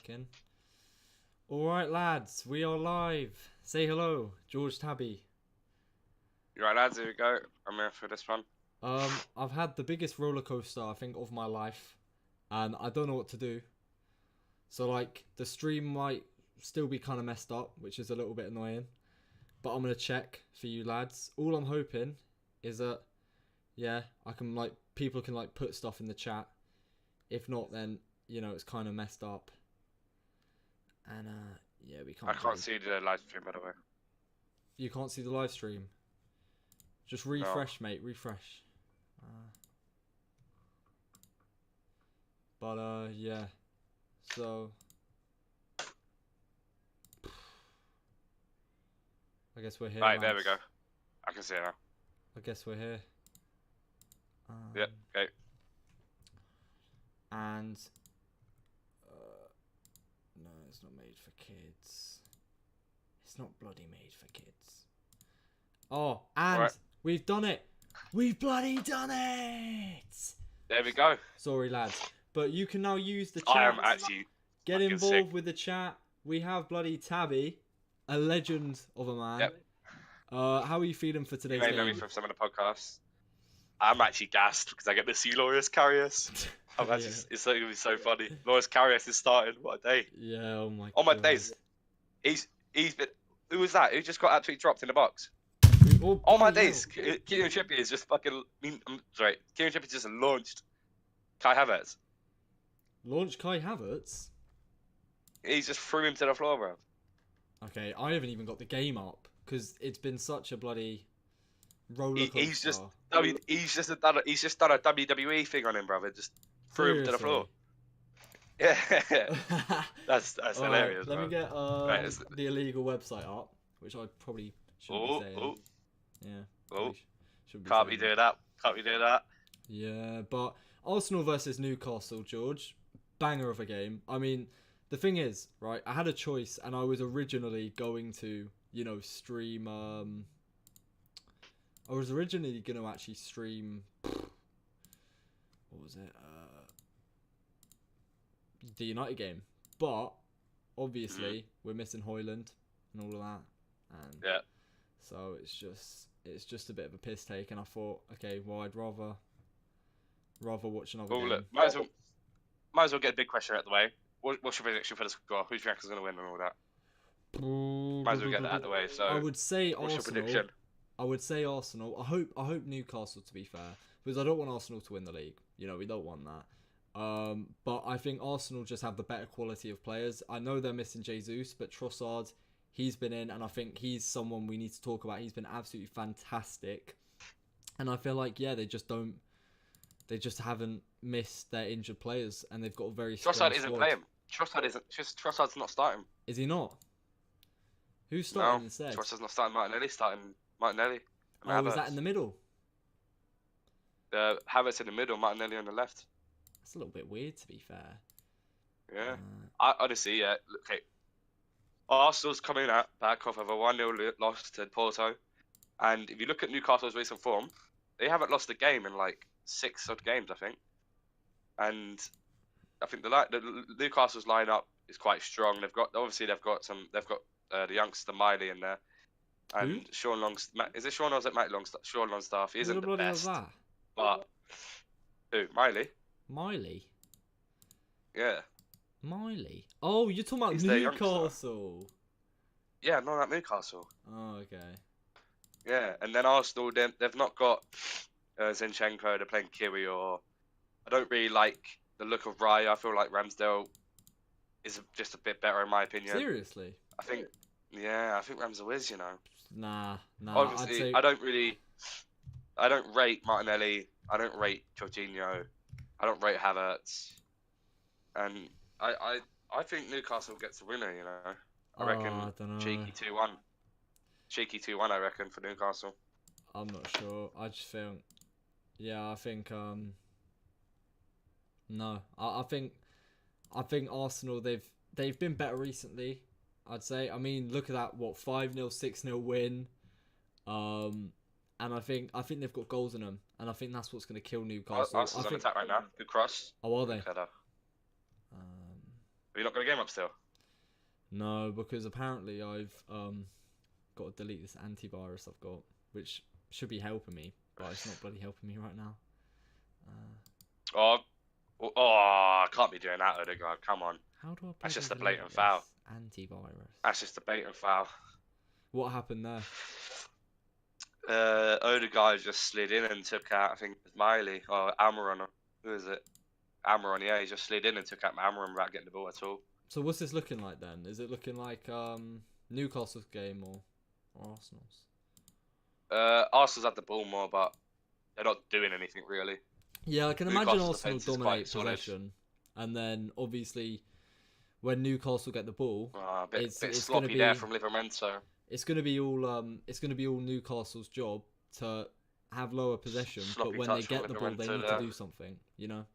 working. Alright, lads, we are live. Say hello, George Tabby. You right, lads? Here we go. I'm here for this one. I've had the biggest roller coaster, I think, of my life, and I don't know what to do. So, like, the stream might still be kind of messed up, which is a little bit annoying. But I'm going to check for you lads. All I'm hoping is that, yeah, I can, like, people can, like, put stuff in the chat. If not, then, you know, it's kind of messed up. And, yeah, we can't. I can't see the live stream, by the way. You can't see the live stream? Just refresh, mate, refresh. Yeah. So, I guess we're here. Right, there we go. I can see it now. I guess we're here. Yep, okay. And no, it's not made for kids. It's not bloody made for kids. Oh, and right. We've done it. We've bloody done it. There we go. Sorry, lads, but you can now use the chat. I am actually get involved sick. with the chat. We have bloody Tabby, a legend of a man. Yep. How are you feeling for today's You may game? know me from some of the podcasts. I'm actually gassed because I get to see Loris Karius. I'm actually, it's going to be so funny. Loris Karius is starting. What a day. Yeah, oh my god. On my days. He's been... Who was that? Who just got absolutely dropped in the box? Oh my days. Kieran Trippier is just fucking... I'm sorry. Kieran Trippier just launched Kai Havertz. Launched Kai Havertz? He just threw him to the floor, bro. Okay, I haven't even got the game up because it's been such a bloody roller coaster. He's just done a WWE thing on him, brother. Just threw him to the floor. Yeah, that's hilarious. Let bro. me get the illegal website up, which I probably shouldn't be saying. Yeah. Can't be doing that. Can't be doing that. Yeah, but Arsenal versus Newcastle, George, banger of a game. I mean, the thing is, right? I had a choice, and I was originally going to, you know, stream. I was originally going to actually stream. What was it? The United game, but obviously we're missing Hoyland and all of that, and yeah. So it's just a bit of a piss take, and I thought, okay, well, I'd rather watch another game. Look, might as well get a big question out of the way. What's your prediction for the score? Who do you reckon is going to win and all that? Might as well get that out of the way. So I would say what's Arsenal. Your prediction? I would say Arsenal. I hope Newcastle, to be fair, because I don't want Arsenal to win the league. You know, we don't want that. But I think Arsenal just have the better quality of players. I know they're missing Jesus, but Trossard, he's been in, and I think he's someone we need to talk about. He's been absolutely fantastic, and I feel like they just haven't missed their injured players, and they've got a very strong Trossard isn't squad. playing. Trossard's not starting. Is he not? Who's starting instead? Trossard's not starting. Martinelli. Oh, is that in the middle? Havertz in the middle, Martinelli on the left. That's a little bit weird, to be fair. Yeah. Honestly, yeah. Okay. Arsenal's coming back off of a 1-0 loss to Porto. And if you look at Newcastle's recent form, they haven't lost a game in like 6 odd games, I think. And I think the Newcastle's lineup is quite strong. They've got the youngster Miley in there. And Sean Longstaff. Is it Sean or is it Mike Longstaff? Sean Longstaff. He isn't the best. But who? Miley? Yeah. Miley? Oh, you're talking about Newcastle. Yeah, not at Newcastle. Oh, okay. Yeah, and then Arsenal, they've not got Zinchenko, they're playing Kiri, or... I don't really like the look of Raya. I feel like Ramsdale is just a bit better in my opinion. Seriously? I think Ramsdale is, you know. Nah. Obviously, I don't rate Martinelli. I don't rate Jorginho. I don't rate Havertz. And I think Newcastle gets the winner, you know. I reckon I don't know. cheeky 2-1. Cheeky 2-1, I reckon, for Newcastle. I'm not sure. I just think... Yeah, I think... No. I think Arsenal, they've been better recently, I'd say. I mean, look at that, 5-0, 6-0 win. And I think they've got goals in them, and I think that's what's going to kill Newcastle. Arsenal's on attack right now. Good cross. Oh, are they? Who you not got a game up still? No, because apparently I've got to delete this antivirus I've got, which should be helping me, but it's not bloody helping me right now. Oh, I can't be doing that, Odegaard. Come on. How do I? That's just a bloody blatant delete foul. this Antivirus. That's just a blatant foul. What happened there? Odegaard just slid in and took out, I think, Miley or Amaron. Who is it? Amaron, yeah. He just slid in and took out Amaron without getting the ball at all. So what's this looking like then? Is it looking like Newcastle's game or Arsenal's? Arsenal's had the ball more, but they're not doing anything really. Yeah, I can imagine Newcastle's Arsenal defence is dominate quite solid. possession, and then obviously when Newcastle get the ball, A bit it's sloppy gonna be there from Livermento. it's gonna be all Newcastle's job to have lower possession, Sloppy but when they touch from get the ball, they Livermento need there. to do something, you know.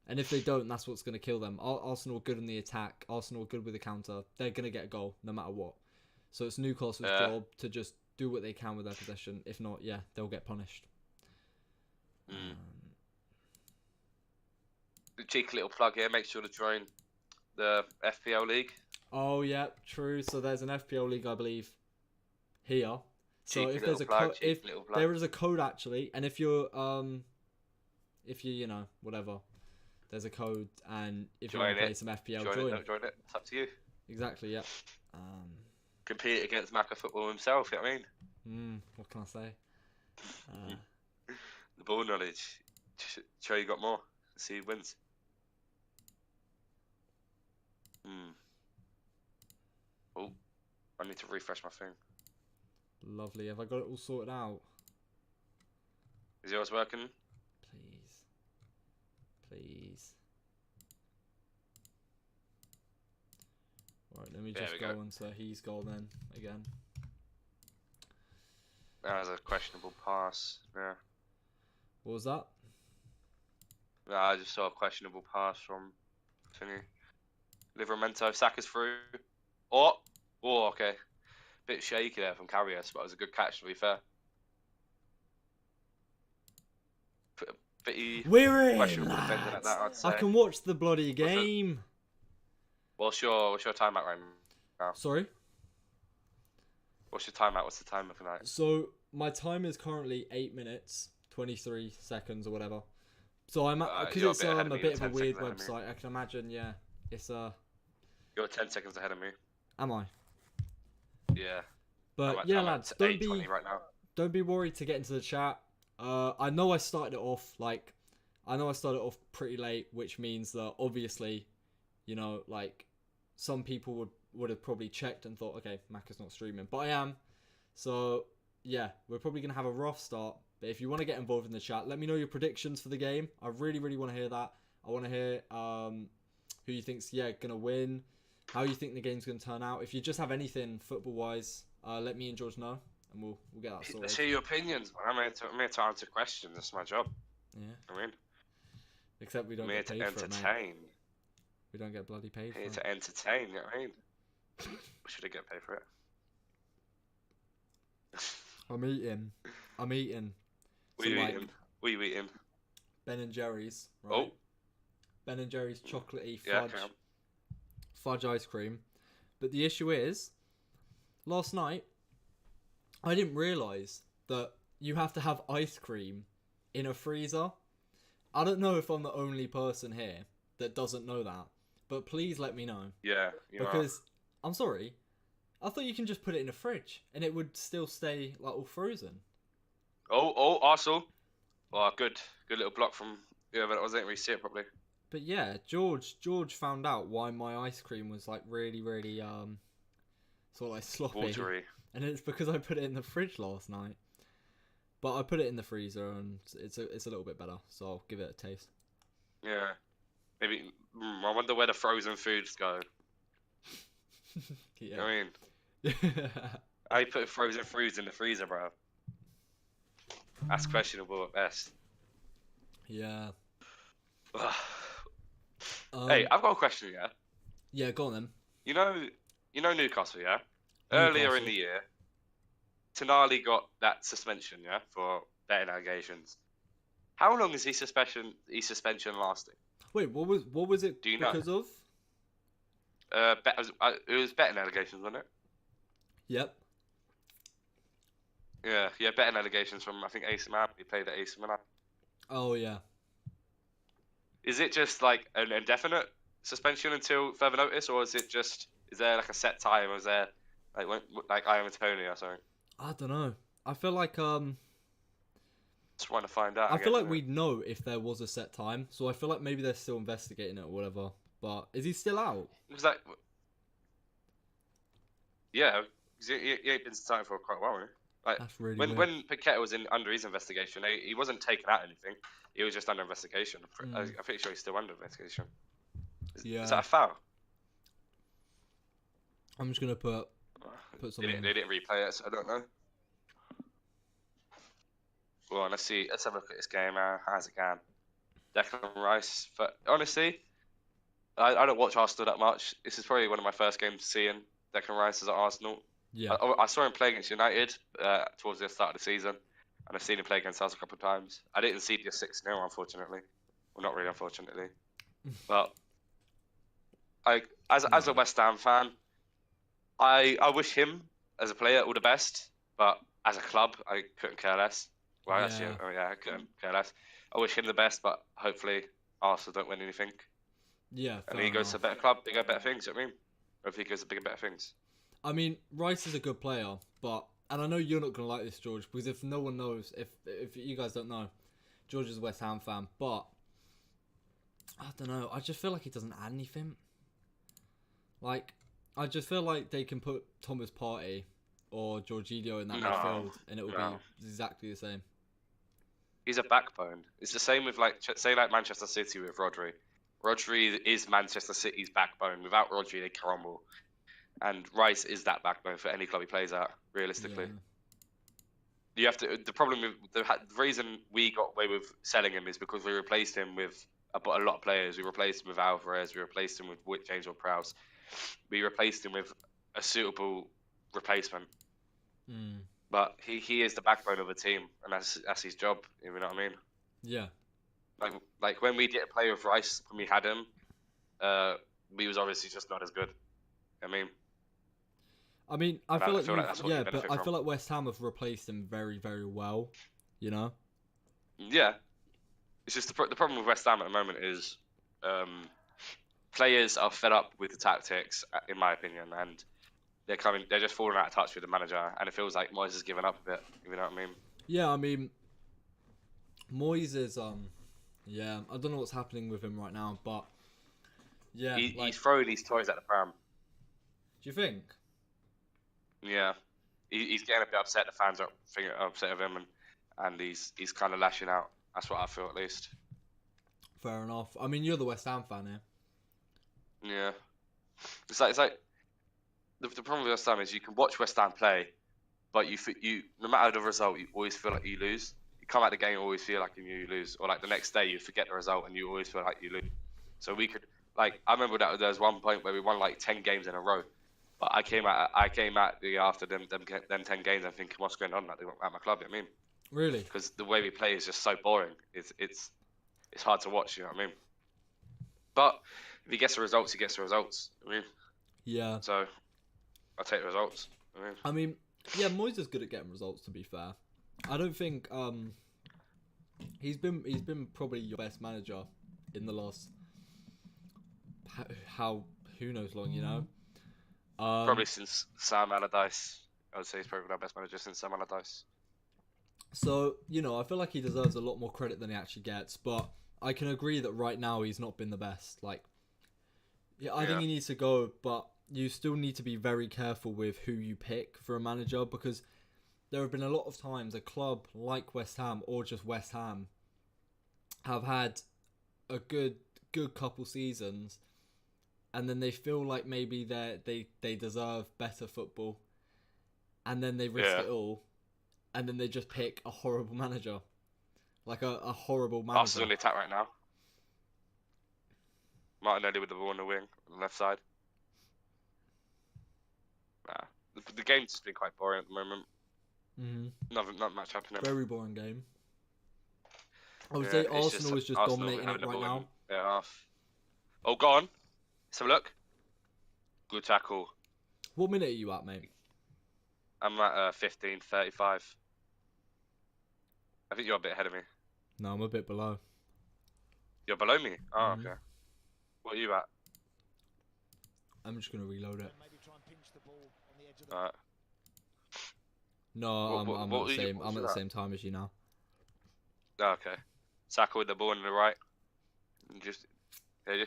And if they don't, that's what's gonna kill them. Arsenal are good in the attack. Arsenal are good with the counter. They're gonna get a goal no matter what. So it's Newcastle's job to just do what they can with their possession. If not, yeah, they'll get punished. Cheeky little plug here. Make sure to join the FPL league. Oh yeah, true. So there's an FPL league, I believe, here. So Cheeky if there's a little code, if little plug. there is a code actually, and if you're you know whatever, there's a code, and if you want to play some FPL, join join. it. Don't join it. It's up to you. Exactly. Yeah. Compete against Macca Football himself. You know what I mean? What can I say? The ball knowledge. Show you got more. See who wins. Oh, I need to refresh my thing. Lovely. Have I got it all sorted out? Is yours working? Please. Right, let me There just we go go. into his goal then again. That was a questionable pass. Yeah. What was that? No, I just saw a questionable pass from thingy. Livermento. Saka's through. Oh, okay. Bit shaky there from Carrius, but it was a good catch to be fair. We're in, questionable defending at that, I'd say. I can watch the bloody game. What's your timeout right now? Sorry? What's your timeout? What's the time looking like? So my time is currently 8 minutes 23 seconds or whatever. So I'm because you're it's a a bit of a 10 weird seconds ahead of me. website. I can imagine. Yeah, it's You're 10 seconds ahead of me. Am I? Yeah. But yeah, I'm lads, at don't 8:20 be right now. don't be worried to get into the chat. I know I started it off pretty late, which means that obviously, you know, like some people would have probably checked and thought, okay, Mac is not streaming, but I am. So yeah, we're probably gonna have a rough start. But if you want to get involved in the chat, let me know your predictions for the game. I really, really want to hear that. I want to hear who you think's gonna win, how you think the game's gonna turn out. If you just have anything football wise, let me and George know, and we'll get that sorted. Let's hear your opinions, man. I'm here to answer questions. That's my job. Yeah. I mean, Except we don't I'm here get to paid for it, mate. entertain. We don't get bloody paid for Here it. to entertain. You know what I mean? Should I get paid for it? I'm eating. What are you some, eating? What are you eating? Ben and Jerry's, right? Oh. Ben and Jerry's chocolatey Yeah, fudge ice cream. But the issue is, last night, I didn't realise that you have to have ice cream in a freezer. I don't know if I'm the only person here that doesn't know that, but please let me know. Yeah, you because I'm sorry, I thought you can just put it in a fridge and it would still stay like all frozen. Oh, Arsenal. Oh, good little block from whoever that was. I didn't really see it properly. But yeah, George found out why my ice cream was like really, really sort of like sloppy. Watery. And it's because I put it in the fridge last night. But I put it in the freezer and it's a little bit better, so I'll give it a taste. Yeah. Maybe I wonder where the frozen foods go. Yeah. You know what I mean? How you put frozen foods in the freezer, bro? That's questionable at best. Yeah. Hey, I've got a question, yeah? Yeah, go on then. You know Newcastle, yeah? Earlier in the year, Tonali got that suspension, yeah, for betting allegations. How long is his suspension lasting? Wait, what was it Do you know? because of? it was betting allegations, wasn't it? Yep. Yeah, betting allegations from I think AC Milan. He played at AC Milan. Oh yeah. Is it just like an indefinite suspension until further notice, or is there like a set time, or is there like I am Tony or something? I don't know. I feel like Just want to find out. I feel guess, like we'd know if there was a set time. So I feel like maybe they're still investigating it or whatever. But is he still out? Was that? Yeah, 'cause he ain't been starting for quite a while. Really. Like That's really when weird. when Paqueta was under his investigation, he wasn't taken out anything. He was just under investigation. I'm pretty sure he's still under investigation. Is that a foul? I'm just gonna put something. They didn't replay it, so I don't know. Well, let's see. Let's have a look at this game. How's it going? Declan Rice. But honestly, I don't watch Arsenal that much. This is probably one of my first games seeing Declan Rice as at Arsenal. Yeah. I saw him play against United towards the start of the season, and I've seen him play against us a couple of times. I didn't see the 6-0, unfortunately. Well, not really, unfortunately. But as a West Ham fan, I wish him as a player all the best, but as a club, I couldn't care less. Well, actually, I couldn't care less. I wish him the best, but hopefully Arsenal don't win anything. Yeah, and he goes to a better club, bigger, better things. You know what I mean? Hopefully he goes to bigger, better things. I mean, Rice is a good player, and I know you're not gonna like this, George, because if no one knows, if you guys don't know, George is a West Ham fan, but I don't know. I just feel like he doesn't add anything. Like, I just feel like they can put Thomas Partey or Jorginho in that midfield, and it will be exactly the same. He's a backbone. It's the same with say Manchester City with Rodri. Rodri is Manchester City's backbone. Without Rodri, they crumble. And Rice is that backbone for any club he plays at, realistically. Yeah. You have to. The problem with the reason we got away with selling him is because we replaced him with a lot of players. We replaced him with Alvarez. We replaced him with James Ward-Prowse. We replaced him with a suitable replacement. But he is the backbone of the team, and that's his job. You know what I mean? Yeah. Like when we didn't play with Rice when we had him, we was obviously just not as good. I mean, I feel like West Ham have replaced him very, very well. You know. Yeah, it's just the problem with West Ham at the moment is players are fed up with the tactics, in my opinion, and they're just falling out of touch with the manager, and it feels like Moyes has given up a bit. You know what I mean? Yeah, I mean, Moyes is yeah, I don't know what's happening with him right now, but yeah, he's throwing these toys at the pram. Do you think? Yeah, he's getting a bit upset. The fans are upset with him, and he's kind of lashing out. That's what I feel, at least. Fair enough. I mean, you're the West Ham fan here. Yeah, it's like the problem with West Ham is you can watch West Ham play, but you no matter the result, you always feel like you lose. You come out the game, you always feel like you lose, or like the next day you forget the result and you always feel like you lose. So we could I remember that there was one point where we won like 10 games in a row. But I came out after them 10 games and thinking, what's going on at my club? You know what I mean? Really? Because the way we play is just so boring. It's hard to watch. You know what I mean? But if he gets the results, he gets the results. I mean, yeah. So I'll take the results. I mean, yeah, Moyes is good at getting results. To be fair, I don't think he's been probably your best manager in the last who knows long, you know. Probably since Sam Allardyce. I would say he's probably our best manager since Sam Allardyce. So, you know, I feel like he deserves a lot more credit than he actually gets, but I can agree that right now he's not been the best. Like, I think he needs to go, but you still need to be very careful with who you pick for a manager, because there have been a lot of times a club like West Ham or just West Ham have had a good couple seasons, and then they feel like maybe they deserve better football, and then they risk it all, and then they just pick a horrible manager, like a horrible manager. Arsenal's on the attack right now. Martinelli with the ball on the wing, on the left side. The game's just been quite boring at the moment. Not much happening. Very boring game. I would say Arsenal is just dominating it right now. Yeah. Oh, go on. Let's have a look. Good tackle. What minute are you at, mate? I'm at 15:35. I think you're a bit ahead of me. No, I'm a bit below. You're below me? Oh, Mhm. okay. What are you at? I'm just gonna reload it. Alright. No, I'm what at the were you- same. what I'm was at you the at? same time as you now. Oh, okay. Saka with the ball on the right. And just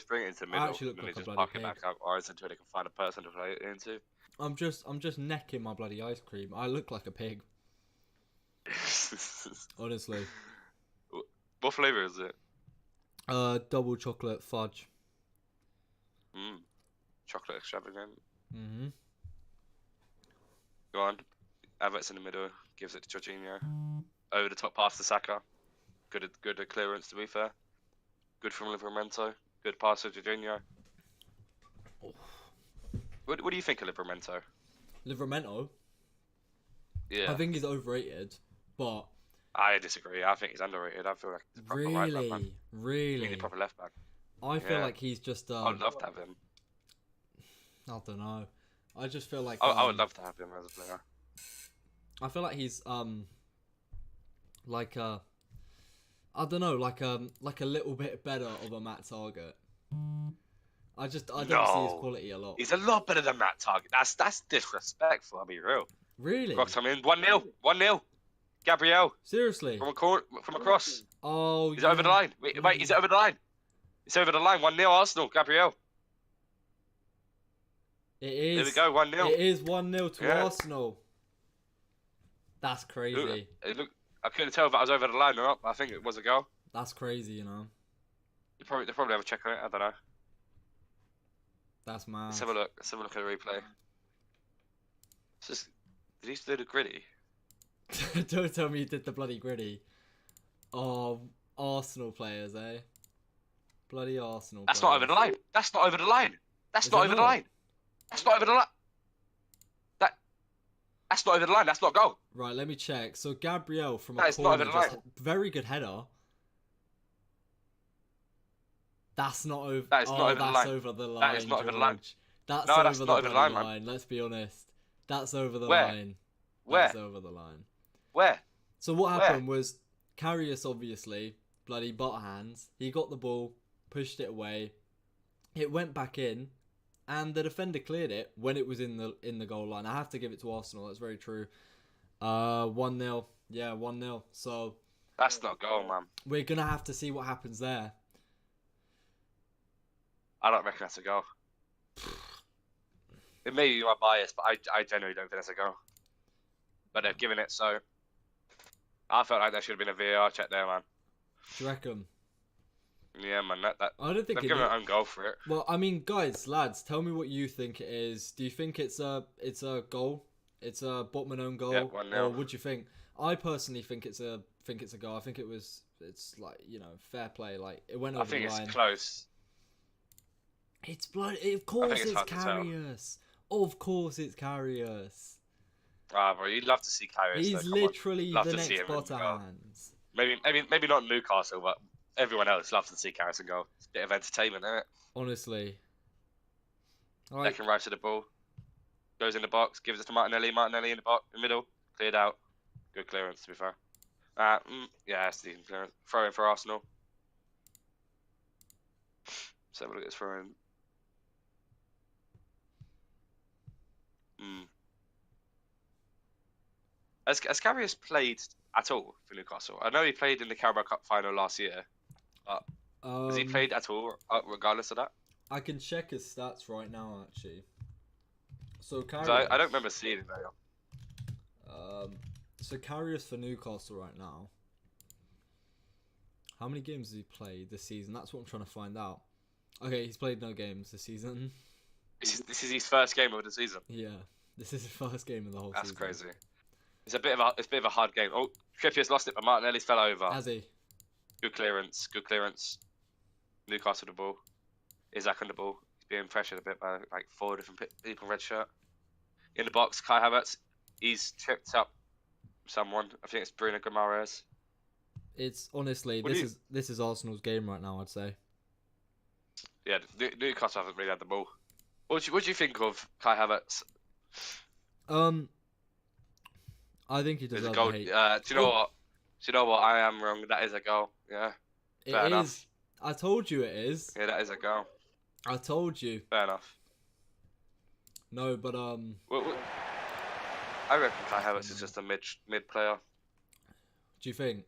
bring it into the I middle. actually look And then like a just bloody park it pig. back out or until they can find a person to play it into. I'm just necking my bloody ice cream. I look like a pig, honestly. What flavour is it? Double chocolate fudge. Chocolate extravagant. Mhm. Go on. Havertz in the middle. Gives it to Jorginho. Over the top pass to Saka. Good clearance, to be fair. Good from Livramento. Good pass to Jorginho. What do you think of Livramento? Livramento. Yeah. I think he's overrated, but I disagree. I think he's underrated. I feel like he's a proper right back, man. really, He's a proper left back. I feel Yeah. like he's just. I'd love to have him. I don't know. I just feel like. I would love to have him as a player. I feel like he's like I don't know, like a little bit better of a Matt Target. I don't see his quality a lot. He's a lot better than Matt Target. That's disrespectful. I'll be real. Really? Rock come in. 1-0. 1-0. Gabriel Seriously? from across. Oh, He's over the line. Wait, he's over the line. It's over the line. 1-0 Arsenal. Gabriel. It is. There we go. 1-0. It is 1-0 to Arsenal. That's crazy. Look, I couldn't tell if that was over the line or not, but I think it was a goal. That's crazy, you know. They probably have a check on it. I don't know. That's mad. Let's have a look. Let's have a look at the replay. It's just, did he do the gritty? Don't tell me you did the bloody gritty. Oh, Arsenal players, eh? Bloody Arsenal. That's players. not over the line. That's not over the line. That's not over the line. That's not over the line. That's not over the line. That's not goal. Right, let me check. So Gabriel from a That is not corner, over the line. very good header. That's not over. That is not over the that's line. over the line. That is not over the line. George. That's No, over that's the not over the bloody line, man. Let's be honest. That's over the Where? line. Where? That's over the line. Where? So what happened was Karius obviously bloody butt hands. He got the ball, pushed it away. It went back in, and the defender cleared it when it was in the goal line. I have to give it to Arsenal. That's very true. 1-0. Yeah, 1-0. So That's not goal, man. we're gonna have to see what happens there. I don't reckon that's a goal. It may be my bias, but I genuinely don't think that's a goal. But they've given it, so I felt like there should have been a VAR check there, man. Do you reckon? Yeah, man. I don't think they've given an own goal for it. Well, I mean, guys, lads, tell me what you think it is. Do you think it's a goal? It's a Botman own goal, Yeah, 1-0. or what do you think? I personally think it's a goal. I think it's like, you know, fair play. Like it went over the line. I think it's close. It's bloody. Of course, it's it's hard to tell. Karius. Of course, it's Karius. Ah, bro, you'd love to see Karius. He's though, come on. literally Love the to see next him in butter goal. hands. Maybe not Newcastle, but everyone else loves to see Karius go. It's a bit of entertainment, isn't it? Honestly. Second right to the ball. Goes in the box, gives it to Martinelli. Martinelli in the box, in the middle, cleared out. Good clearance, to be fair. Yeah, it's decent clearance. Throw in for Arsenal. So have a look at this throw in. Has Karius played at all for Newcastle? I know he played in the Carabao Cup final last year. But has he played at all, regardless of that? I can check his stats right now, actually. So Karius. So I don't remember seeing it though. So Karius for Newcastle right now. How many games has he played this season? That's what I'm trying to find out. Okay, he's played no games this season. This is his first game of the season. Yeah, this is his first game of the whole That's season. crazy. It's a bit of a hard game. Oh, Trippier's lost it, but Martinelli's fell over. Has he? Good clearance. Newcastle the ball. Isaac on the ball. He's being pressured a bit by like 4 different people in red shirt. In the box, Kai Havertz. He's tripped up someone. I think it's Bruno Guimaraes. It's honestly What do you- this is Arsenal's game right now. I'd say. Yeah, Newcastle haven't really had the ball. What do you think of Kai Havertz? I think he There's a deserves goal. the hate. Do you know what? Do you know what? I am wrong. That is a goal. Yeah. It Fair is. enough. I told you it is. Yeah, that is a goal. I told you. Fair enough. No, but I reckon Kai Havertz is just a mid player. do you think?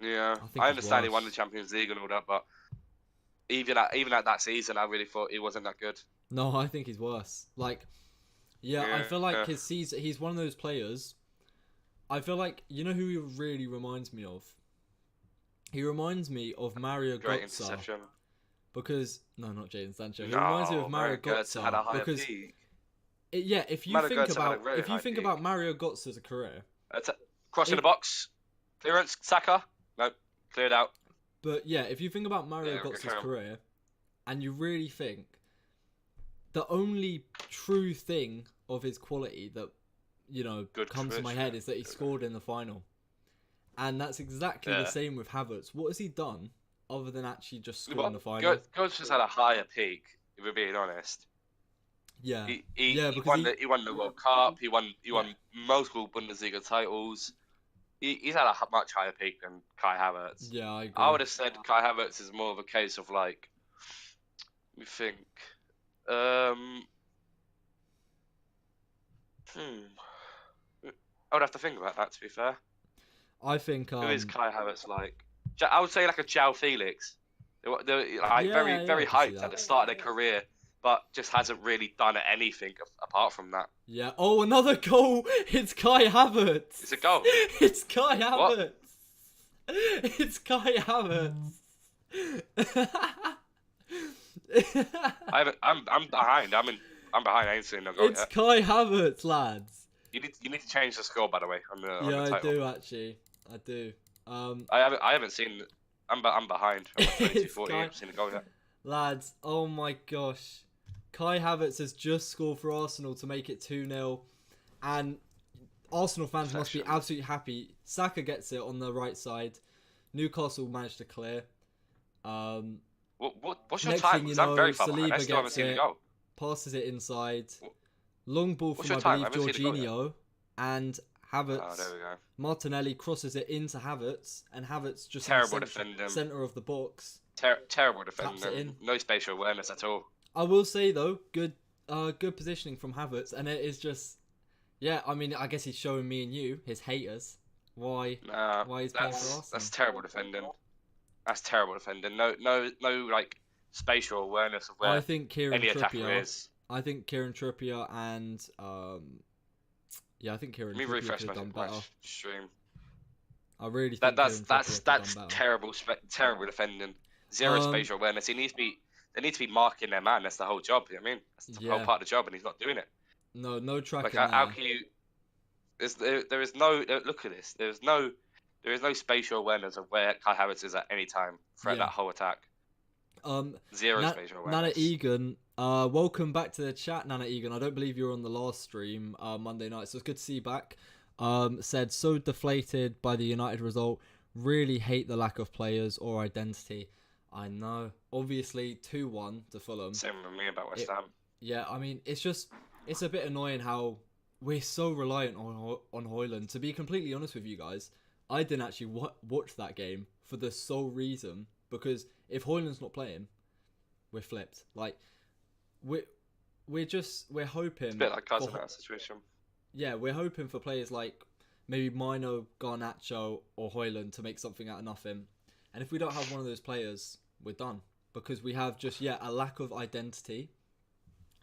Yeah. I think I he's understand he won the worse. Champions League and all that, but even at that season, I really thought he wasn't that good. No, I think he's worse. Like, yeah, I Yeah. feel like his season. He's one of those players. I feel like you know who he really reminds me of. He reminds me of Mario Great Götze interception. because no, not Jadon Sancho. He No, reminds me of Mario Götze had a Götze higher because peak. yeah, if you Mario think Götze had a about very high peak. Mario Götze's career, Cross in If- the box. Clearance. Saka. No. Cleared out. but yeah, if you think about Mario Yeah, Götze's carry on. career, and you really think the only true thing of his quality that Good comes to my finish, head yeah. is that he scored in the final, and that's exactly the Yeah. same with Havertz. What has he done other than actually just score But in the final? Götze just had a higher peak, if we're being honest. Yeah, He yeah, he because won the World Cup. He won multiple Bundesliga titles. He's had a much higher peak than Kai Havertz. yeah, I agree. I would have said Kai Havertz is more of a case of like, let me think. I would have to think about that. To be fair, I think who is Kai Havertz like? I would say like a João Felix. They're like Yeah, very yeah, very I can see hyped that. at the start of their career, but just hasn't really done anything apart from that. Yeah. Oh, another goal! It's Kai Havertz. It's a goal. It's Kai Havertz. What? It's Kai Havertz. I'm behind. I'm behind. I ain't seen no goal It's yet. Kai Havertz, lads. You need to change the score, by the way, on Yeah, the I title. do actually. I do. I haven't seen. I'm behind. I'm at 22, It's 40. I Kai- haven't seen a goal yet. Lads, oh my gosh. Kai Havertz has just scored for Arsenal to make it 2-0. And Arsenal fans must be Perfection. absolutely happy. Saka gets it on the right side. Newcastle managed to clear. What's your Next time? thing you Because I'm very know, far behind. I Saliba still haven't gets seen the it. goal. Passes it inside. Wh- Long ball What's from, your I time? believe, I haven't seen the goal Jorginho. And Oh, Havertz. there we go. Martinelli crosses it into Havertz. And Havertz just Terrible in the defending. centre of the box. Terrible Taps it defending. in. No spatial awareness at all. I will say though, good positioning from Havertz, and it is just, yeah. I mean, I guess he's showing me and you, his haters, why he's playing for Arsenal. That's terrible defending. That's terrible defending. No, like spatial awareness of I where think Kieran any attacker Trippier. is. I think Kieran Trippier and yeah, I think Kieran Let me Trippier refresh could my, have done my better. stream. I really think That's Kieran Trippier could have done better. terrible defending. Zero spatial awareness. They need to be marking their man. That's the whole job. You know what I mean, that's the whole Yeah. part of the job, and he's not doing it. No tracking Like there. how can you? There is no look at this. There is no spatial awareness of where Kai Havertz is at any time throughout Yeah. that whole attack. Zero spatial Nana awareness. Egan, welcome back to the chat, Nana Egan. I don't believe you were on the last stream Monday night, so it's good to see you back. Said, so deflated by the United result. Really hate the lack of players or identity. I know. Obviously, 2-1 to Fulham. Same with me about West Ham. Yeah, I mean, it's a bit annoying how we're so reliant on Højlund. To be completely honest with you guys, I didn't actually watch that game for the sole reason because if Højlund's not playing, we're flipped. Like, we're hoping. It's a bit like cousin for- that situation. Yeah, we're hoping for players like maybe Mino, Garnacho, or Højlund to make something out of nothing. And if we don't have one of those players, we're done. Because we have just, a lack of identity.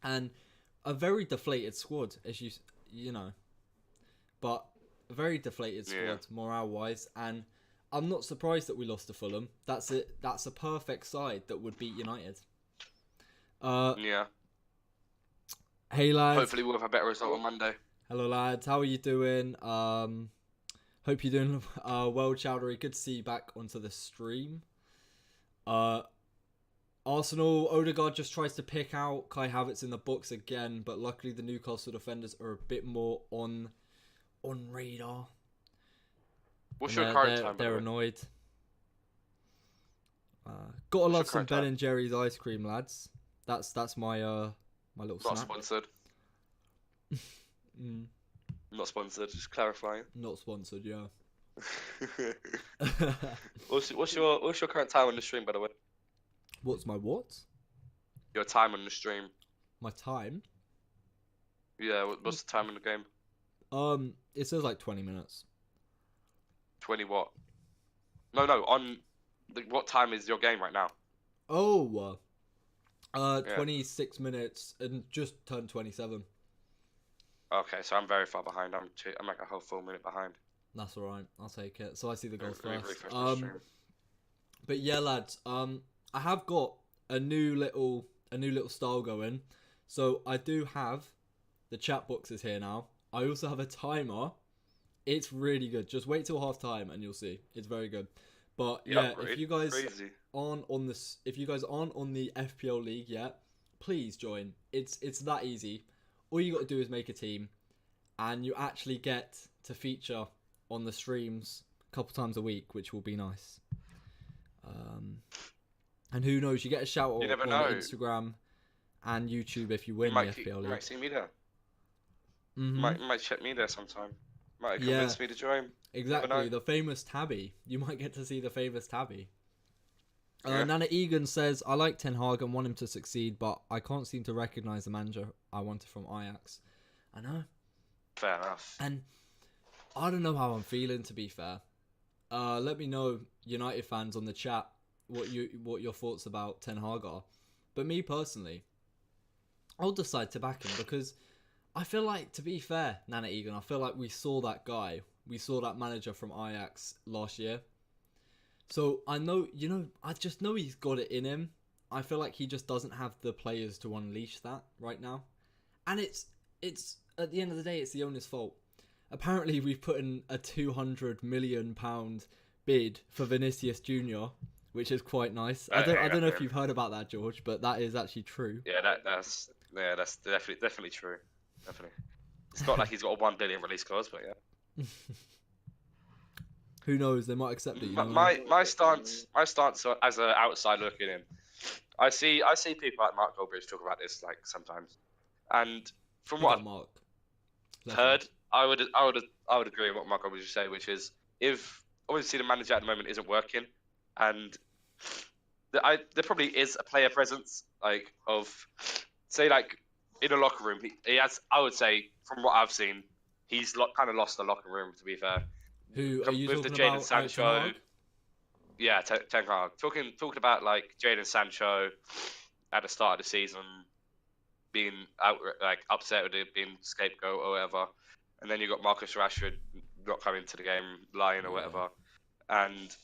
And a very deflated squad, as you know. But a very deflated squad, Yeah. morale-wise. And I'm not surprised that we lost to Fulham. That's it. That's a perfect side that would beat United. Yeah. Hey, lads. Hopefully we'll have a better result on Monday. Hello lads, how are you doing? Hope you're doing well, Chowdery. Good to see you back onto the stream. Arsenal, Odegaard just tries to pick out Kai Havertz in the box again, but luckily the Newcastle defenders are a bit more on radar. What's And your current time? by the They're way? annoyed. Gotta What's love your some current Ben time? and Jerry's ice cream, lads. That's my my little Not snack. sponsored. Mm, Not sponsored. Just clarifying. not sponsored, yeah. What's your current time on the stream, by the way? What's my what? Your time on the stream. My time? Yeah. What's the time in the game? It says like 20 minutes. 20 what? No. On what time is your game right now? Oh, Yeah. 26 minutes and just turned 27. Okay, so I'm very far behind. I'm like a whole full minute behind. That's alright. I'll take it. So I see the goals Let me first. refresh the stream. But yeah, lads. I have got a new little style going. So I do have the chat boxes here now. I also have a timer. It's really good. Just wait till half time and you'll see. It's very good. But yeah, if you guys aren't on this, if you guys aren't on the FPL league yet, please join. It's that easy. All you got to do is make a team, and you actually get to feature on the streams a couple times a week, which will be nice. And who knows, you get a shout out on Instagram and YouTube if you win the FPL league. You might see me there. Mm-hmm. Might check me there sometime. Might convince me to join. Exactly, the famous Tabby. You might get to see the famous Tabby. Yeah. Nana Egan says, I like Ten Hag and want him to succeed, but I can't seem to recognise the manager I wanted from Ajax. I know. Fair enough. And I don't know how I'm feeling, to be fair. Let me know, United fans, on the chat what your thoughts about Ten Hag are. But me personally, I'll decide to back him because I feel like, to be fair, Nana Egan, I feel like we saw that guy. We saw that manager from Ajax last year. So I know, I just know he's got it in him. I feel like he just doesn't have the players to unleash that right now. And it's at the end of the day, it's the owner's fault. Apparently, we've put in a £200 million bid for Vinicius Jr., which is quite nice. I don't know if you've heard about that, George, but that is actually true. Yeah, that's definitely true. Definitely. It's not like he's got a 1 billion release clause, but yeah. Who knows? They might accept it. My stance as an outsider looking in, I see people like Mark Goldbridge talk about this like sometimes, and from what I've heard, I would agree with what Mark Goldbridge said, which is if obviously the manager at the moment isn't working, and there probably is a player presence like of say like in a locker room. He has, I would say, from what I've seen, he's kind of lost the locker room. To be fair. Who are you with talking the Jadon about? Sancho? Yeah, Ten Hag. Talking about like Jadon Sancho at the start of the season, being upset with it, being scapegoat or whatever, and then you got Marcus Rashford not coming to the game, lying or whatever, and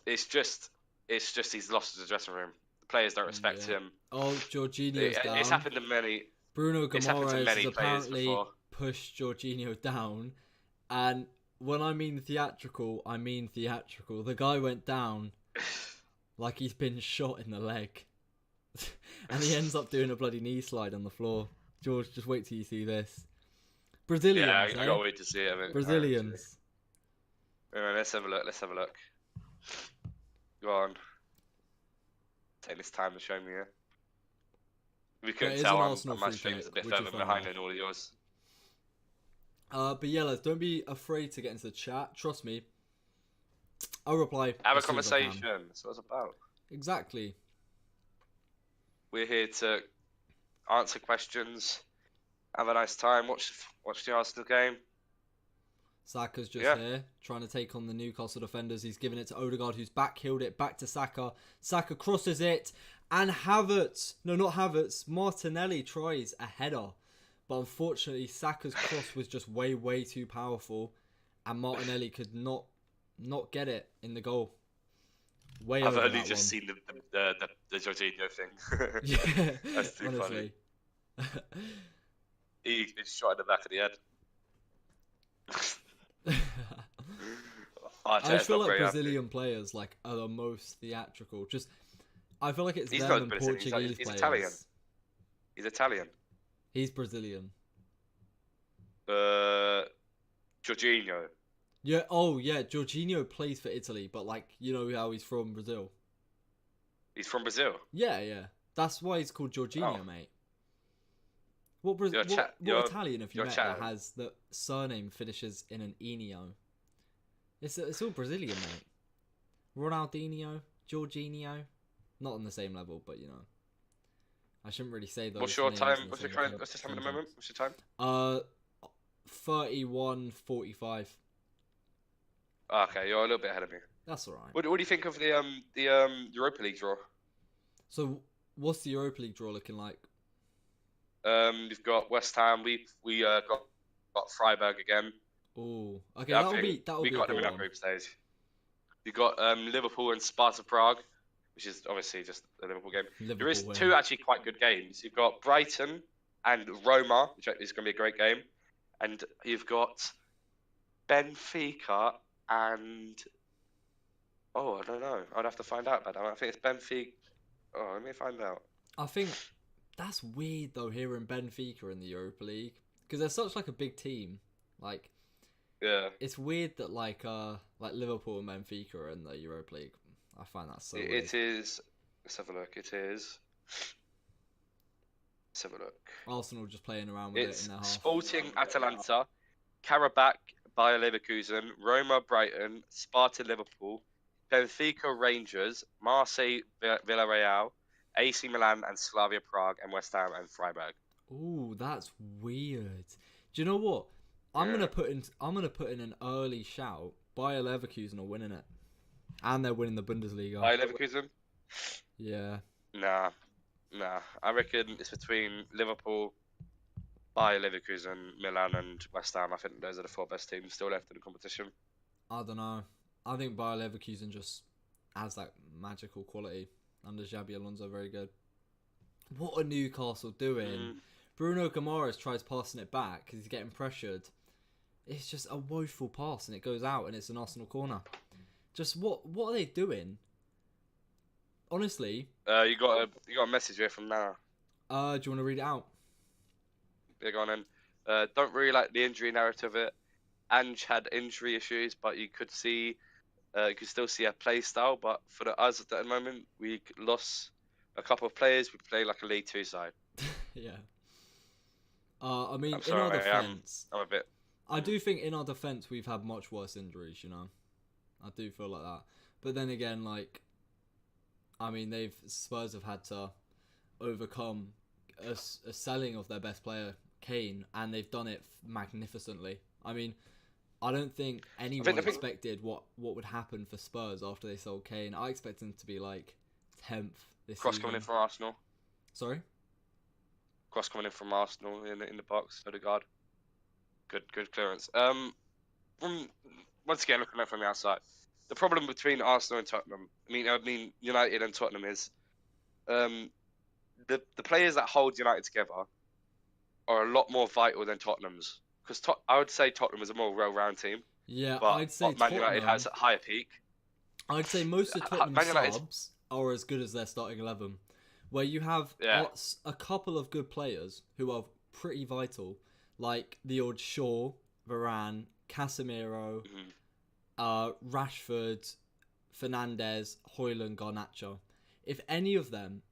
it's just he's lost his dressing room. The players don't respect him. Oh, Jorginho's down. It's happened to many. Bruno Guimaraes has players apparently before. pushed Jorginho down, and when I mean theatrical, I mean theatrical. The guy went down like he's been shot in the leg. And he ends up doing a bloody knee slide on the floor. George, just wait till you see this. Brazilians, Yeah, I gotta wait to see it. Brazilians. Anyway, let's have a look. Go on. Take this time to show me it. We couldn't tell my stream is a bit further behind than all of yours. But yeah, lads, don't be afraid to get into the chat. Trust me. I'll reply. Have a conversation. That's what it's about. Exactly. We're here to answer questions. Have a nice time. Watch the Arsenal game. Saka's just here, trying to take on the Newcastle defenders. He's given it to Odegaard, who's back-heeled it back to Saka. Saka crosses it, and Martinelli tries a header. But unfortunately, Saka's cross was just way, way too powerful, and Martinelli could not get it in the goal. I've only just seen the Jorginho thing. Yeah, that's too honestly. Funny. He shot in the back of the head. I just feel like Brazilian players are the most theatrical. I feel like it's them and Portuguese players. He's Italian. He's Italian. He's Brazilian. Jorginho. Yeah. Jorginho plays for Italy, but you know how he's from Brazil. He's from Brazil. Yeah. That's why he's called Jorginho, mate. Your chat, What Italian have you your met chat. that has the surname finishes in an Enio? It's all Brazilian, mate. Ronaldinho, Jorginho, not on the same level, but you know, I shouldn't really say those What's your names time? in the What's your same time? What's the time at the moment? sentence. What's your time? 31:45. Okay, you're a little bit ahead of me. That's all right. What do you think of the Europa League draw? So, what's the Europa League draw looking like? You've got West Ham. We got Freiburg again. Oh, okay, Yeah, I that'll think be we a got them good in our one. group stage. You got Liverpool and Sparta Prague, which is obviously just a Liverpool game. There Liverpool is win. two actually quite good games. You've got Brighton and Roma, which is going to be a great game, and you've got Benfica and I don't know. I'd have to find out about that. I think it's Benfica. Oh, let me find out. I think that's weird though, hearing Benfica in the Europa League because they're such like a big team. Like, Yeah, it's weird that like Liverpool and Benfica are in the Europa League. I find that so weird. it is. Let's have a look. It is. Let's have a look. Arsenal just playing around with it It's in their half. Sporting Atalanta, Karabakh, Bayer Leverkusen, Roma Brighton, Sparta Liverpool, Benfica Rangers, Marseille Villarreal, AC Milan and Slavia Prague, and West Ham and Freiburg. Ooh, that's weird. Do you know what? I'm gonna put in an early shout. Bayer Leverkusen are winning it, and they're winning the Bundesliga. Bayer Leverkusen? Yeah. Nah. I reckon it's between Liverpool, Bayer Leverkusen, Milan, and West Ham. I think those are the four best teams still left in the competition. I don't know. I think Bayer Leverkusen just has that magical quality. Under Xabi Alonso, very good. What are Newcastle doing? Bruno Guimaraes tries passing it back because he's getting pressured. It's just a woeful pass and it goes out and it's an Arsenal corner. Just what are they doing? Honestly. You got a message here from Nana. Do you want to read it out? Yeah, go on then. Don't really like the injury narrative of it. Ange had injury issues, but you could still see a play style. But for us at the moment, we lost a couple of players. We play like a League Two side. Yeah. I mean, I'm in our sorry, defence, I'm a bit. I do think in our defence we've had much worse injuries. You know, I do feel like that. But then again, like, I mean, Spurs have had to overcome a selling of their best player, Kane, and they've done it magnificently. I mean, I don't think anyone expected what would happen for Spurs after they sold Kane. I expected them to be like 10th this Cross season. coming in from Arsenal. Sorry? Cross coming in from Arsenal in the box. Odegaard. Good clearance. Once again, looking at it from the outside, the problem between Arsenal and Tottenham, I mean United and Tottenham is, the players that hold United together are a lot more vital than Tottenham's. Because I would say Tottenham is a more well-rounded team. Yeah, but I'd say Man United has a higher peak. I'd say most of Man Tottenham's United- subs are as good as their starting 11. Where you have a couple of good players who are pretty vital, like the old Shaw, Varane, Casemiro, Rashford, Fernandes, Højlund, Garnacho. If any of them,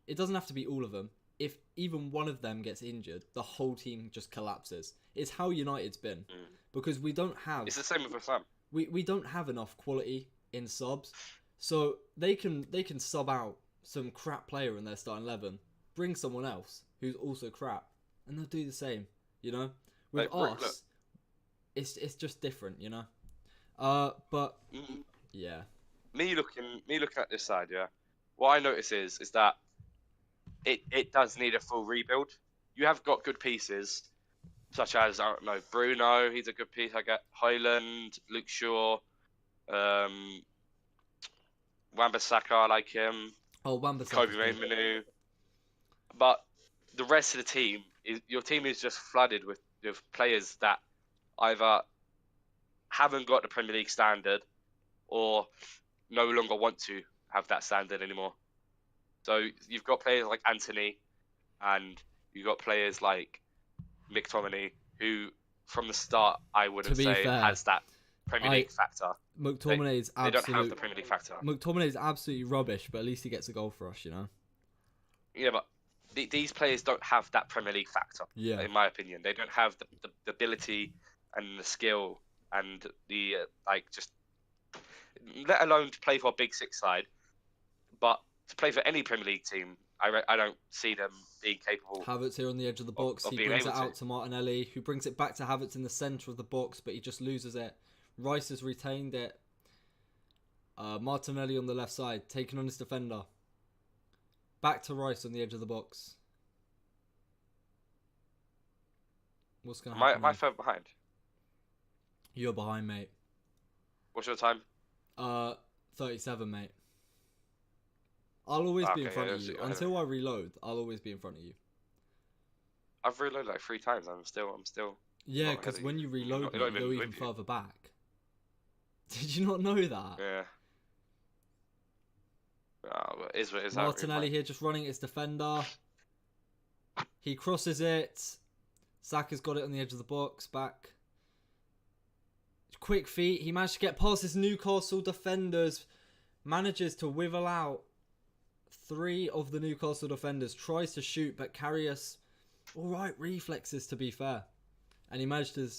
it doesn't have to be all of them, if even one of them gets injured, the whole team just collapses. It's how United's been. Because we don't have... It's the same with West Ham. We don't have enough quality in subs. So they can sub out some crap player in their starting 11, bring someone else who's also crap, and they'll do the same, you know? With us, it's just different, you know? But yeah. Me looking at this side, what I notice is that it does need a full rebuild. You have got good pieces, such as, I don't know, Bruno, he's a good piece. I get Højlund, Luke Shaw, Wan-Bissaka, I like him. Oh, Wan-Bissaka. Kobe Manu. But the rest of the team, your team is just flooded with players that either haven't got the Premier League standard or no longer want to have that standard anymore. So you've got players like Anthony and you've got players like McTominay, who from the start I wouldn't say has that Premier League factor. McTominay's they don't have the Premier League factor. McTominay's absolutely rubbish, but at least he gets a goal for us, you know? Yeah, these players don't have that Premier League factor. Yeah. In my opinion, they don't have the ability and the skill and the just let alone to play for a Big Six side, but to play for any Premier League team, I don't see them being capable Havertz here on the edge of the box. of He being brings able it out to Martinelli, who brings it back to Havertz in the centre of the box, but he just loses it. Rice has retained it. Martinelli on the left side, taking on his defender. Back to Rice on the edge of the box. What's going to happen? Am I further behind? You're behind, mate. What's your time? 37, mate. I'll always be in front of you. Until I reload, I'll always be in front of you. I've reloaded like 3 times. I'm still. Yeah, because when you reload, you go even further back. Did you not know that? Yeah. Oh, it is what it is. Martinelli here just running at his defender. He crosses it. Saka's got it on the edge of the box. Back. Quick feet. He managed to get past his Newcastle defenders. Manages to wiggle out 3 of the Newcastle defenders. Tries to shoot, but Karius, alright reflexes to be fair. And he managed to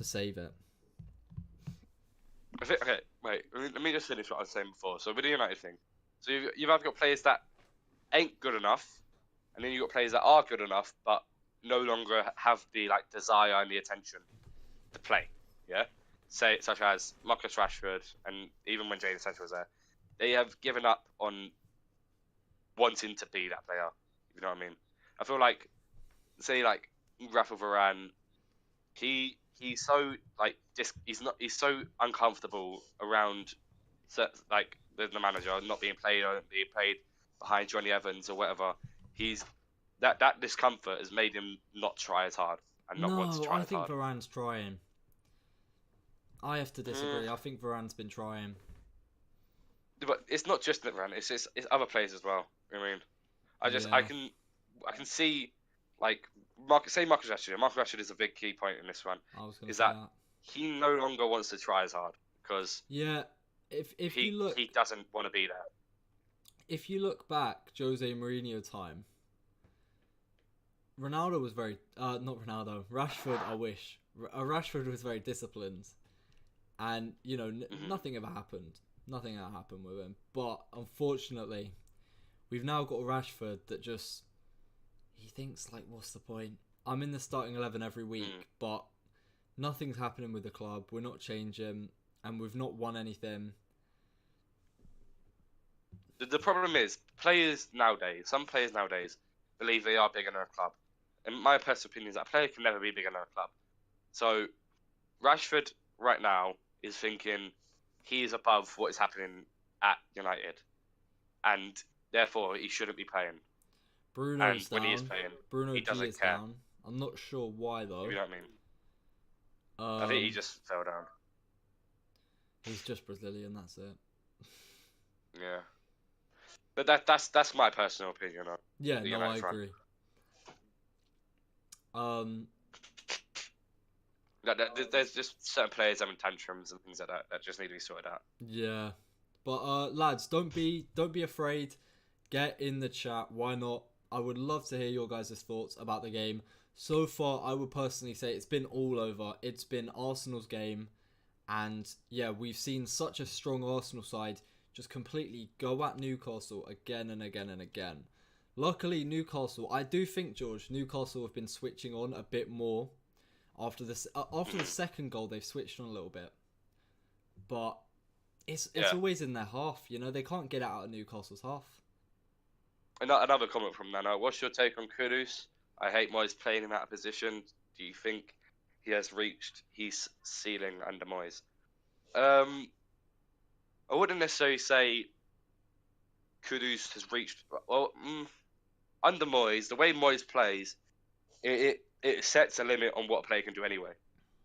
save it. Okay, wait. Let me just finish what I was saying before. So with the United thing, so you've either got players that ain't good enough, and then you've got players that are good enough, but no longer have the desire and the attention to play. Yeah, such as Marcus Rashford, and even when Jadon Sancho was there, they have given up on wanting to be that player. You know what I mean? I feel like, say Rafa Varane, he's so he's so uncomfortable around the manager not being played or being played behind Johnny Evans or whatever. He's that discomfort has made him not try as hard and not want to try as hard. I think Varane's trying. I have to disagree. I think Varane's been trying. But it's not just Varane. It's other players as well. I mean, I can see Marcus Rashford. Marcus Rashford is a big key point in this one. Is that he no longer wants to try as hard because if you look, he doesn't want to be there. If you look back, Jose Mourinho time, Ronaldo was very not Ronaldo. Rashford, I wish Rashford was very disciplined, and nothing ever happened. Nothing ever happened with him. But unfortunately, we've now got a Rashford that just he thinks what's the point? I'm in the starting 11 every week, but nothing's happening with the club. We're not changing, and we've not won anything. The problem is, some players nowadays believe they are bigger than a club. And my personal opinion is that a player can never be bigger than a club. So, Rashford right now is thinking he is above what is happening at United. And therefore, he shouldn't be playing. Bruno's and when down. he is playing, Bruno he doesn't is care. Down. I'm not sure why, though. You know what I mean? I think he just fell down. He's just Brazilian, that's it. Yeah. But that's my personal opinion on I agree. There's just certain players having tantrums and things like that just need to be sorted out. Yeah, but lads, don't be afraid. Get in the chat. Why not? I would love to hear your guys' thoughts about the game. So far, I would personally say it's been all over. It's been Arsenal's game, and yeah, we've seen such a strong Arsenal side just completely go at Newcastle again and again and again. Luckily, Newcastle, I do think, George, Newcastle have been switching on a bit more. After the second goal, they've switched on a little bit. But it's always in their half, they can't get out of Newcastle's half. Another comment from Nana. What's your take on Kudus? I hate Moyes playing in that position. Do you think he has reached his ceiling under Moyes? I wouldn't necessarily say Kudus has reached. Well, under Moyes, the way Moyes plays, it sets a limit on what a player can do anyway.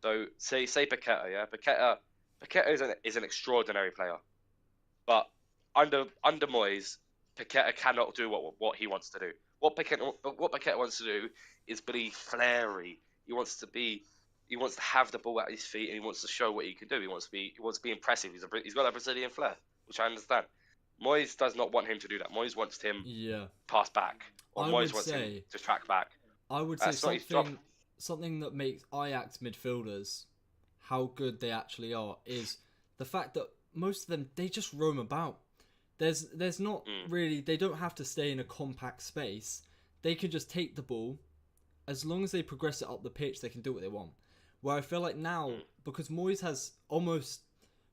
So say Paqueta, yeah, Paqueta is an extraordinary player, but under Moyes, Paqueta cannot do what he wants to do. What Paqueta wants to do is be flary. He wants to have the ball at his feet, and he wants to show what he can do. He wants to be impressive. He's got that Brazilian flair, which I understand. Moyes does not want him to do that. Moyes wants him Yeah. pass back, or I Moyes would wants him say to track back. I would say That's not his job. something that makes Ajax midfielders how good they actually are is the fact that most of them they just roam about. There's not really, they don't have to stay in a compact space. They can just take the ball. As long as they progress it up the pitch, they can do what they want. Where I feel like now, because Moyes has almost,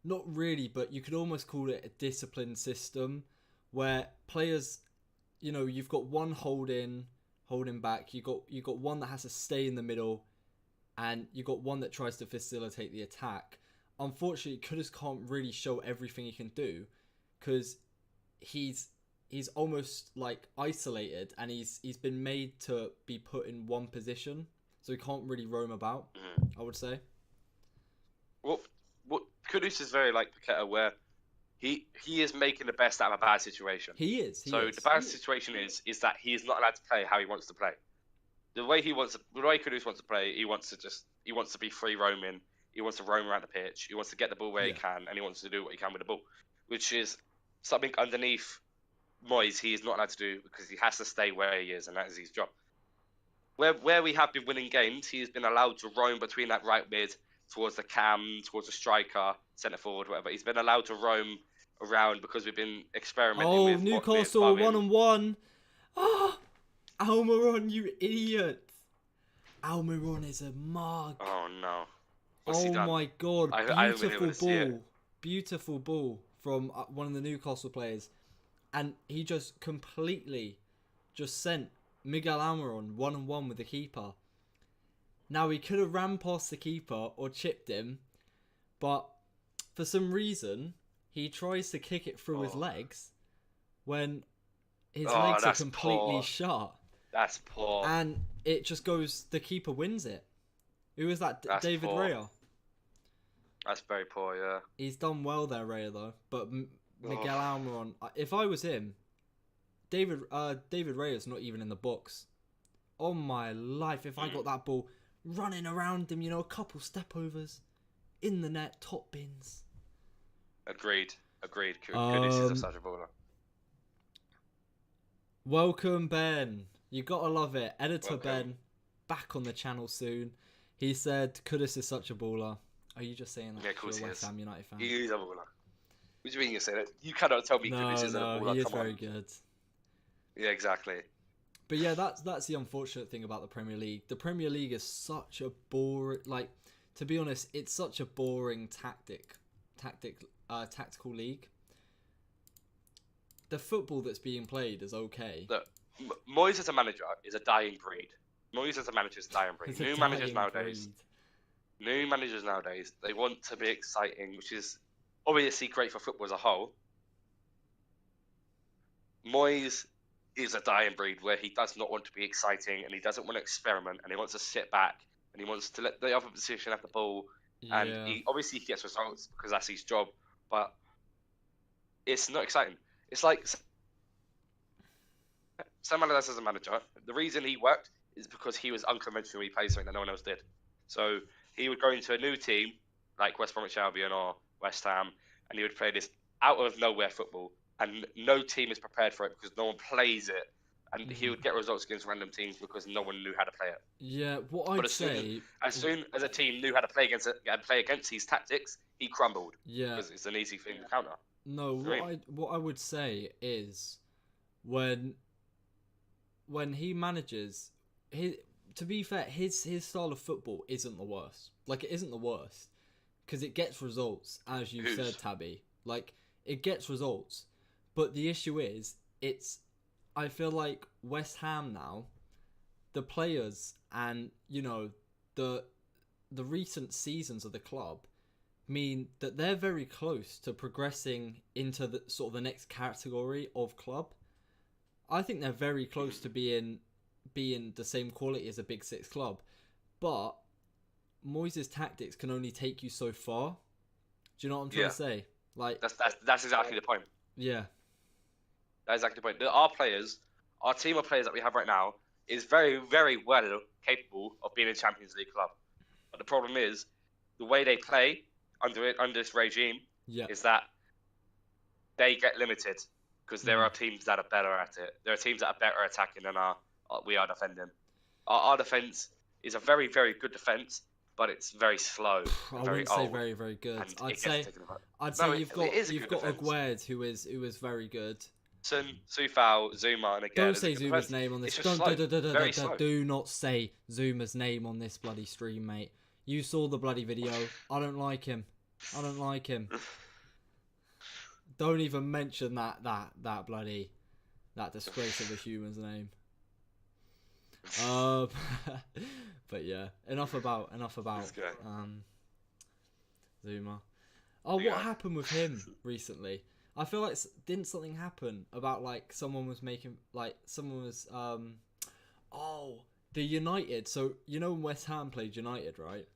not really, but you could almost call it a disciplined system where players, you've got one holding back, you got one that has to stay in the middle, and you got one that tries to facilitate the attack. Unfortunately, Kudus can't really show everything he can do because he's almost like isolated, and he's been made to be put in one position, so he can't really roam about. I would say. What Kudus is very like Paqueta, where he is making the best out of a bad situation. He is. The bad situation is that he is not allowed to play how he wants to play. The way Kudus wants to play, he wants to be free roaming. He wants to roam around the pitch. He wants to get the ball where he can, and he wants to do what he can with the ball, which is something underneath Moyes he is not allowed to do because he has to stay where he is, and that is his job. Where we have been winning games, he has been allowed to roam between that right mid towards the cam, towards the striker, centre forward, whatever. He's been allowed to roam around because we've been experimenting with Newcastle 1-1. Ah, Almiron, you idiot! Almiron is a mug. Oh no! What's he Oh done? my god! I haven't been able to see it. Beautiful ball from one of the Newcastle players, and he just completely just sent Miguel Almiron 1-1 with the keeper. Now he could have ran past the keeper or chipped him, but for some reason he tries to kick it through his legs when his legs are completely shut. That's poor. And it just goes, the keeper wins it. Who was that? That's David poor. Raya. That's very poor, yeah. He's done well there, Raya, though. But Miguel Almiron, if I was him, David Raya's not even in the box. On my life, if I got that ball running around him, a couple step overs, in the net, top bins. Agreed. Kudus is such a baller. Welcome, Ben. You gotta love it. Editor Welcome. Ben, back on the channel soon. He said Kudus is such a baller. Are you just saying that? Yeah, of course you're a he West is. Ham United fan? He is a baller. What do you mean you say that? You cannot tell me Kudus isn't a baller. He is Come very on. good. Yeah, exactly. But yeah, that's the unfortunate thing about the Premier League. The Premier League is such a boring, to be honest, it's such a boring tactical league. The football that's being played is okay. Look, Moyes as a manager is a dying breed. New managers nowadays, they want to be exciting, which is obviously great for football as a whole. Moyes is a dying breed where he does not want to be exciting and he doesn't want to experiment and he wants to sit back and he wants to let the other position have the ball. Yeah. And he gets results because that's his job, but it's not exciting. It's like Sam Allardyce as a manager, the reason he worked is because he was unconventional. He played something that no one else did. So he would go into a new team like West Bromwich Albion or West Ham, and he would play this out of nowhere football, and no team is prepared for it because no one plays it. And he would get results against random teams because no one knew how to play it. Yeah, what I'd say, as soon as a team knew how to play against his tactics, he crumbled. Yeah, because it's an easy thing to counter. No, what I would say is when he manages, to be fair, his style of football isn't the worst. Like, it isn't the worst because it gets results, as you said, Tabby. Like, it gets results, but the issue is, I feel like West Ham now, the players and the recent seasons of the club mean that they're very close to progressing into the sort of the next category of club. I think they're very close to being the same quality as a Big Six club, but Moyes' tactics can only take you so far. Do you know what I'm trying to say? Like that's exactly the point. Yeah, that's exactly the point. Our team of players that we have right now is very, very well capable of being a Champions League club. But the problem is the way they play under this regime is that they get limited because there are teams that are better at it. There are teams that are better attacking than we are defending. Our defense is a very, very good defense, but it's very slow I and very wouldn't say old, very, very good. and I'd it gets say taken apart. I'd No, say you've it got is a you've good got defense. Aguerd who is very good. Sun, Sufao, Zuma, and again. Don't say Zuma's name on this. It's just slow. Very slow. Do not say Zuma's name on this bloody stream, mate. You saw the bloody video. I don't like him. I don't like him. Don't even mention that disgrace of a human's name. But yeah, enough about Zuma. Oh, what happened with him recently? I feel like didn't something happen about like someone was the United. So you know when West Ham played United, right?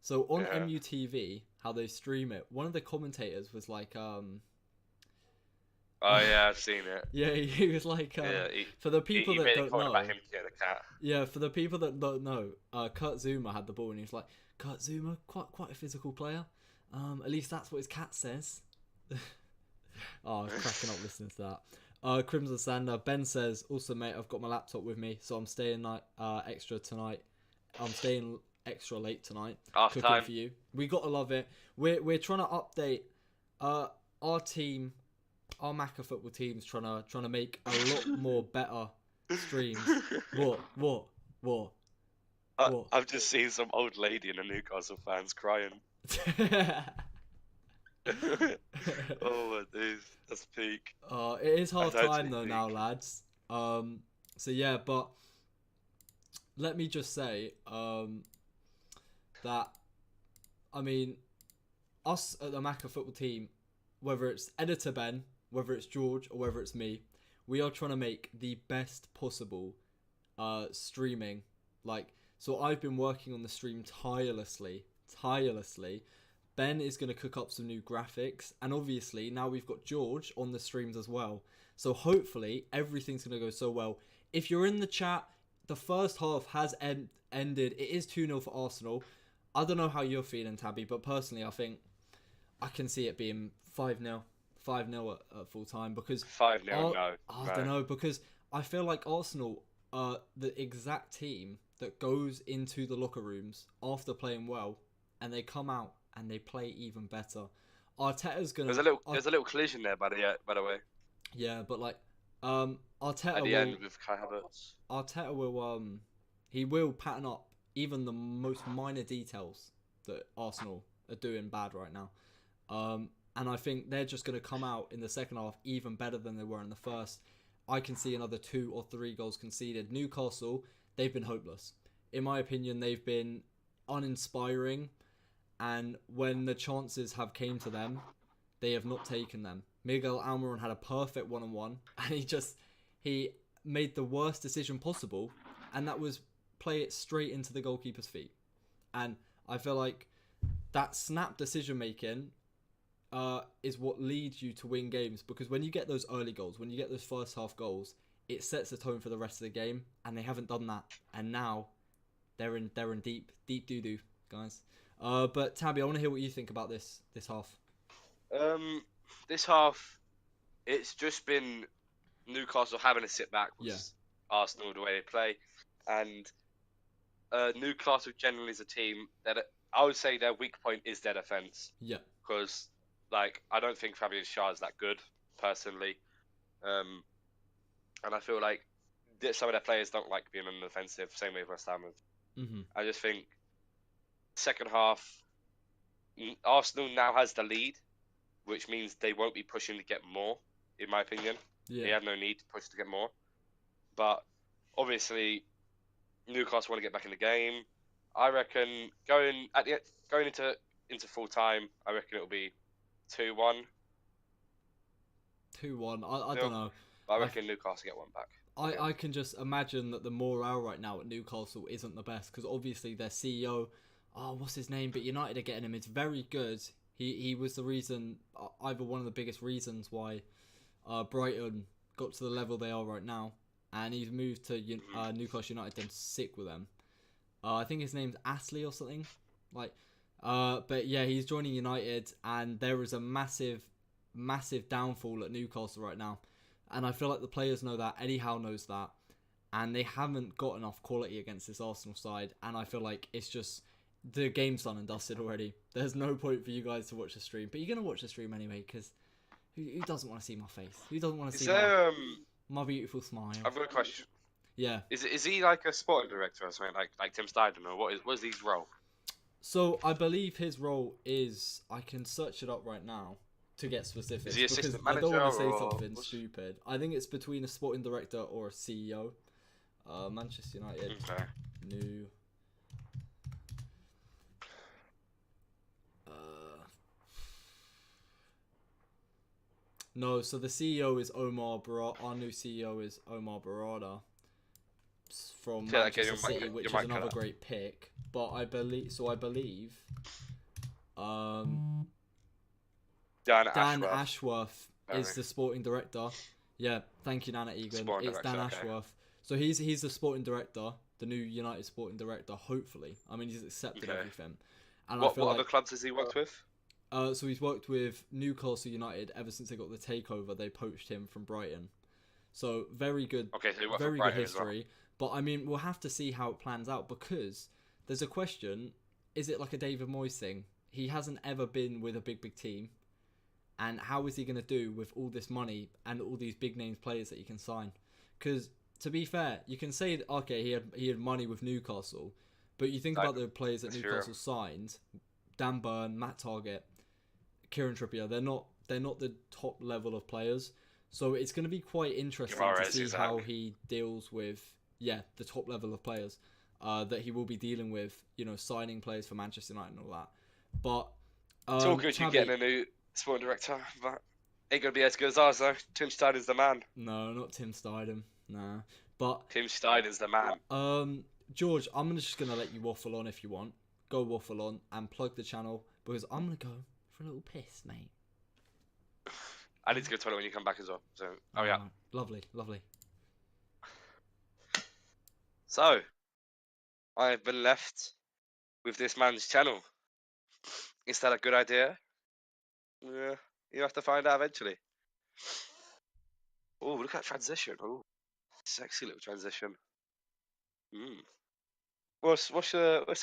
So on MUTV, how they stream it, one of the commentators was like Oh yeah, I've seen it. Yeah, he was like for the people that don't know. About him getting a cat. Yeah, for the people that don't know, Kurt Zuma had the ball and he was like, Kurt Zuma, quite a physical player. At least that's what his cat says. Oh, I was cracking up listening to that. Crimson Sander, Ben says, also mate, I've got my laptop with me, so I'm staying extra tonight. I'm staying extra late tonight. Half cooking time for you. We gotta love it. We're trying to update our team, our Macca football team's trying to make a lot more better streams. What? I've just seen some old lady in the Newcastle fans crying. Oh my days, that's peak. It is half time though now, lads. So yeah, but let me just say that I mean us at the Macca football team, whether it's editor Ben, whether it's George, or whether it's me, we are trying to make the best possible streaming. So I've been working on the stream tirelessly. Ben is going to cook up some new graphics, and obviously now we've got George on the streams as well. So hopefully everything's going to go so well. If you're in the chat, the first half has ended. It is 2-0 for Arsenal. I don't know how you're feeling, Tabby, but personally I think I can see it being 5-0. 5-0 at full time because 5-0, no. I don't know, because I feel like Arsenal are the exact team that goes into the locker rooms after playing well and they come out and they play even better. Arteta's gonna. There's a little collision there, by the way. Yeah, but Arteta at the end with Kai Havertz. Arteta will he will pattern up even the most minor details that Arsenal are doing bad right now. And I think they're just gonna come out in the second half even better than they were in the first. I can see another 2 or 3 goals conceded. Newcastle, they've been hopeless. In my opinion, they've been uninspiring. And when the chances have came to them, they have not taken them. Miguel Almiron had a perfect one-on-one, and he made the worst decision possible, and that was play it straight into the goalkeeper's feet. And I feel like that snap decision-making is what leads you to win games, because when you get those early goals, when you get those first half goals, it sets the tone for the rest of the game, and they haven't done that. And now they're in deep doo-doo, guys. But Tabby, I want to hear what you think about this half. This half, it's just been Newcastle having to sit back with Arsenal the way they play, and Newcastle generally is a team that I would say their weak point is their defense. Yeah. Because I don't think Fabian Schär is that good personally, and I feel like some of their players don't like being on the defensive. Same way with West Ham. Mm-hmm. I just think second half, Arsenal now has the lead, which means they won't be pushing to get more, in my opinion. Yeah. They have no need to push to get more. But obviously, Newcastle want to get back in the game. I reckon going into full time, I reckon it'll be 2-1. 2-1. I don't know. I reckon Newcastle get one back. I can just imagine that the morale right now at Newcastle isn't the best, because obviously their CEO, what's his name? But United are getting him. It's very good. He was the reason, either one of the biggest reasons why Brighton got to the level they are right now, and he's moved to Newcastle United. Done sick with them. I think his name's Astley or something. But yeah, he's joining United, and there is a massive massive downfall at Newcastle right now. And I feel like the players know that. Eddie Howe knows that. And they haven't got enough quality against this Arsenal side. And I feel like it's just... The game's done and dusted already. There's no point for you guys to watch the stream. But you're going to watch the stream anyway, because who doesn't want to see my face? Who doesn't want to see my beautiful smile? I've got a question. Yeah. Is he like a sporting director or something, like Tim Steidman, or what is his role? So I believe his role is... I can search it up right now to get specifics. Is he assistant manager? I don't want to say something stupid. I think it's between a sporting director or a CEO. Manchester United. Okay. New... No, so the CEO is Omar Barada. Our new CEO is Omar Barada from Manchester City, which is another great pick. But I believe Dan Ashworth is the sporting director. Yeah, thank you, Nana Egan. It's Dan Ashworth. So he's the sporting director, the new United sporting director. Hopefully, I mean he's accepted everything. And what other clubs has he worked with? So he's worked with Newcastle United ever since they got the takeover. They poached him from Brighton. So very good. Okay, so he worked very for good Brighton history. But I mean, we'll have to see how it plans out because there's a question: is it like a David Moyes thing? He hasn't ever been with a big team, and how is he going to do with all this money and all these big names players that he can sign? Because to be fair, you can say that, okay, he had money with Newcastle, but you think about the players that Newcastle signed: Dan Burn, Matt Targett, Kieran Trippier. They're not the top level of players, so it's going to be quite interesting to see how he deals with the top level of players that he will be dealing with. You know, signing players for Manchester United and all that. But it's all good. You getting a new sporting director, but ain't gonna be as good as ours though. Tim Steiden's the man. No, not Tim Steiden. Nah, but Tim Steiden's the man. George, I'm just gonna let you waffle on if you want. Go waffle on and plug the channel because I'm gonna go for a little piss, mate. I need to go to the toilet when you come back as well. So, yeah. Lovely. So, I've been left with this man's channel. Is that a good idea? Yeah, you have to find out eventually. Oh, look at that transition. Oh, sexy little transition. What's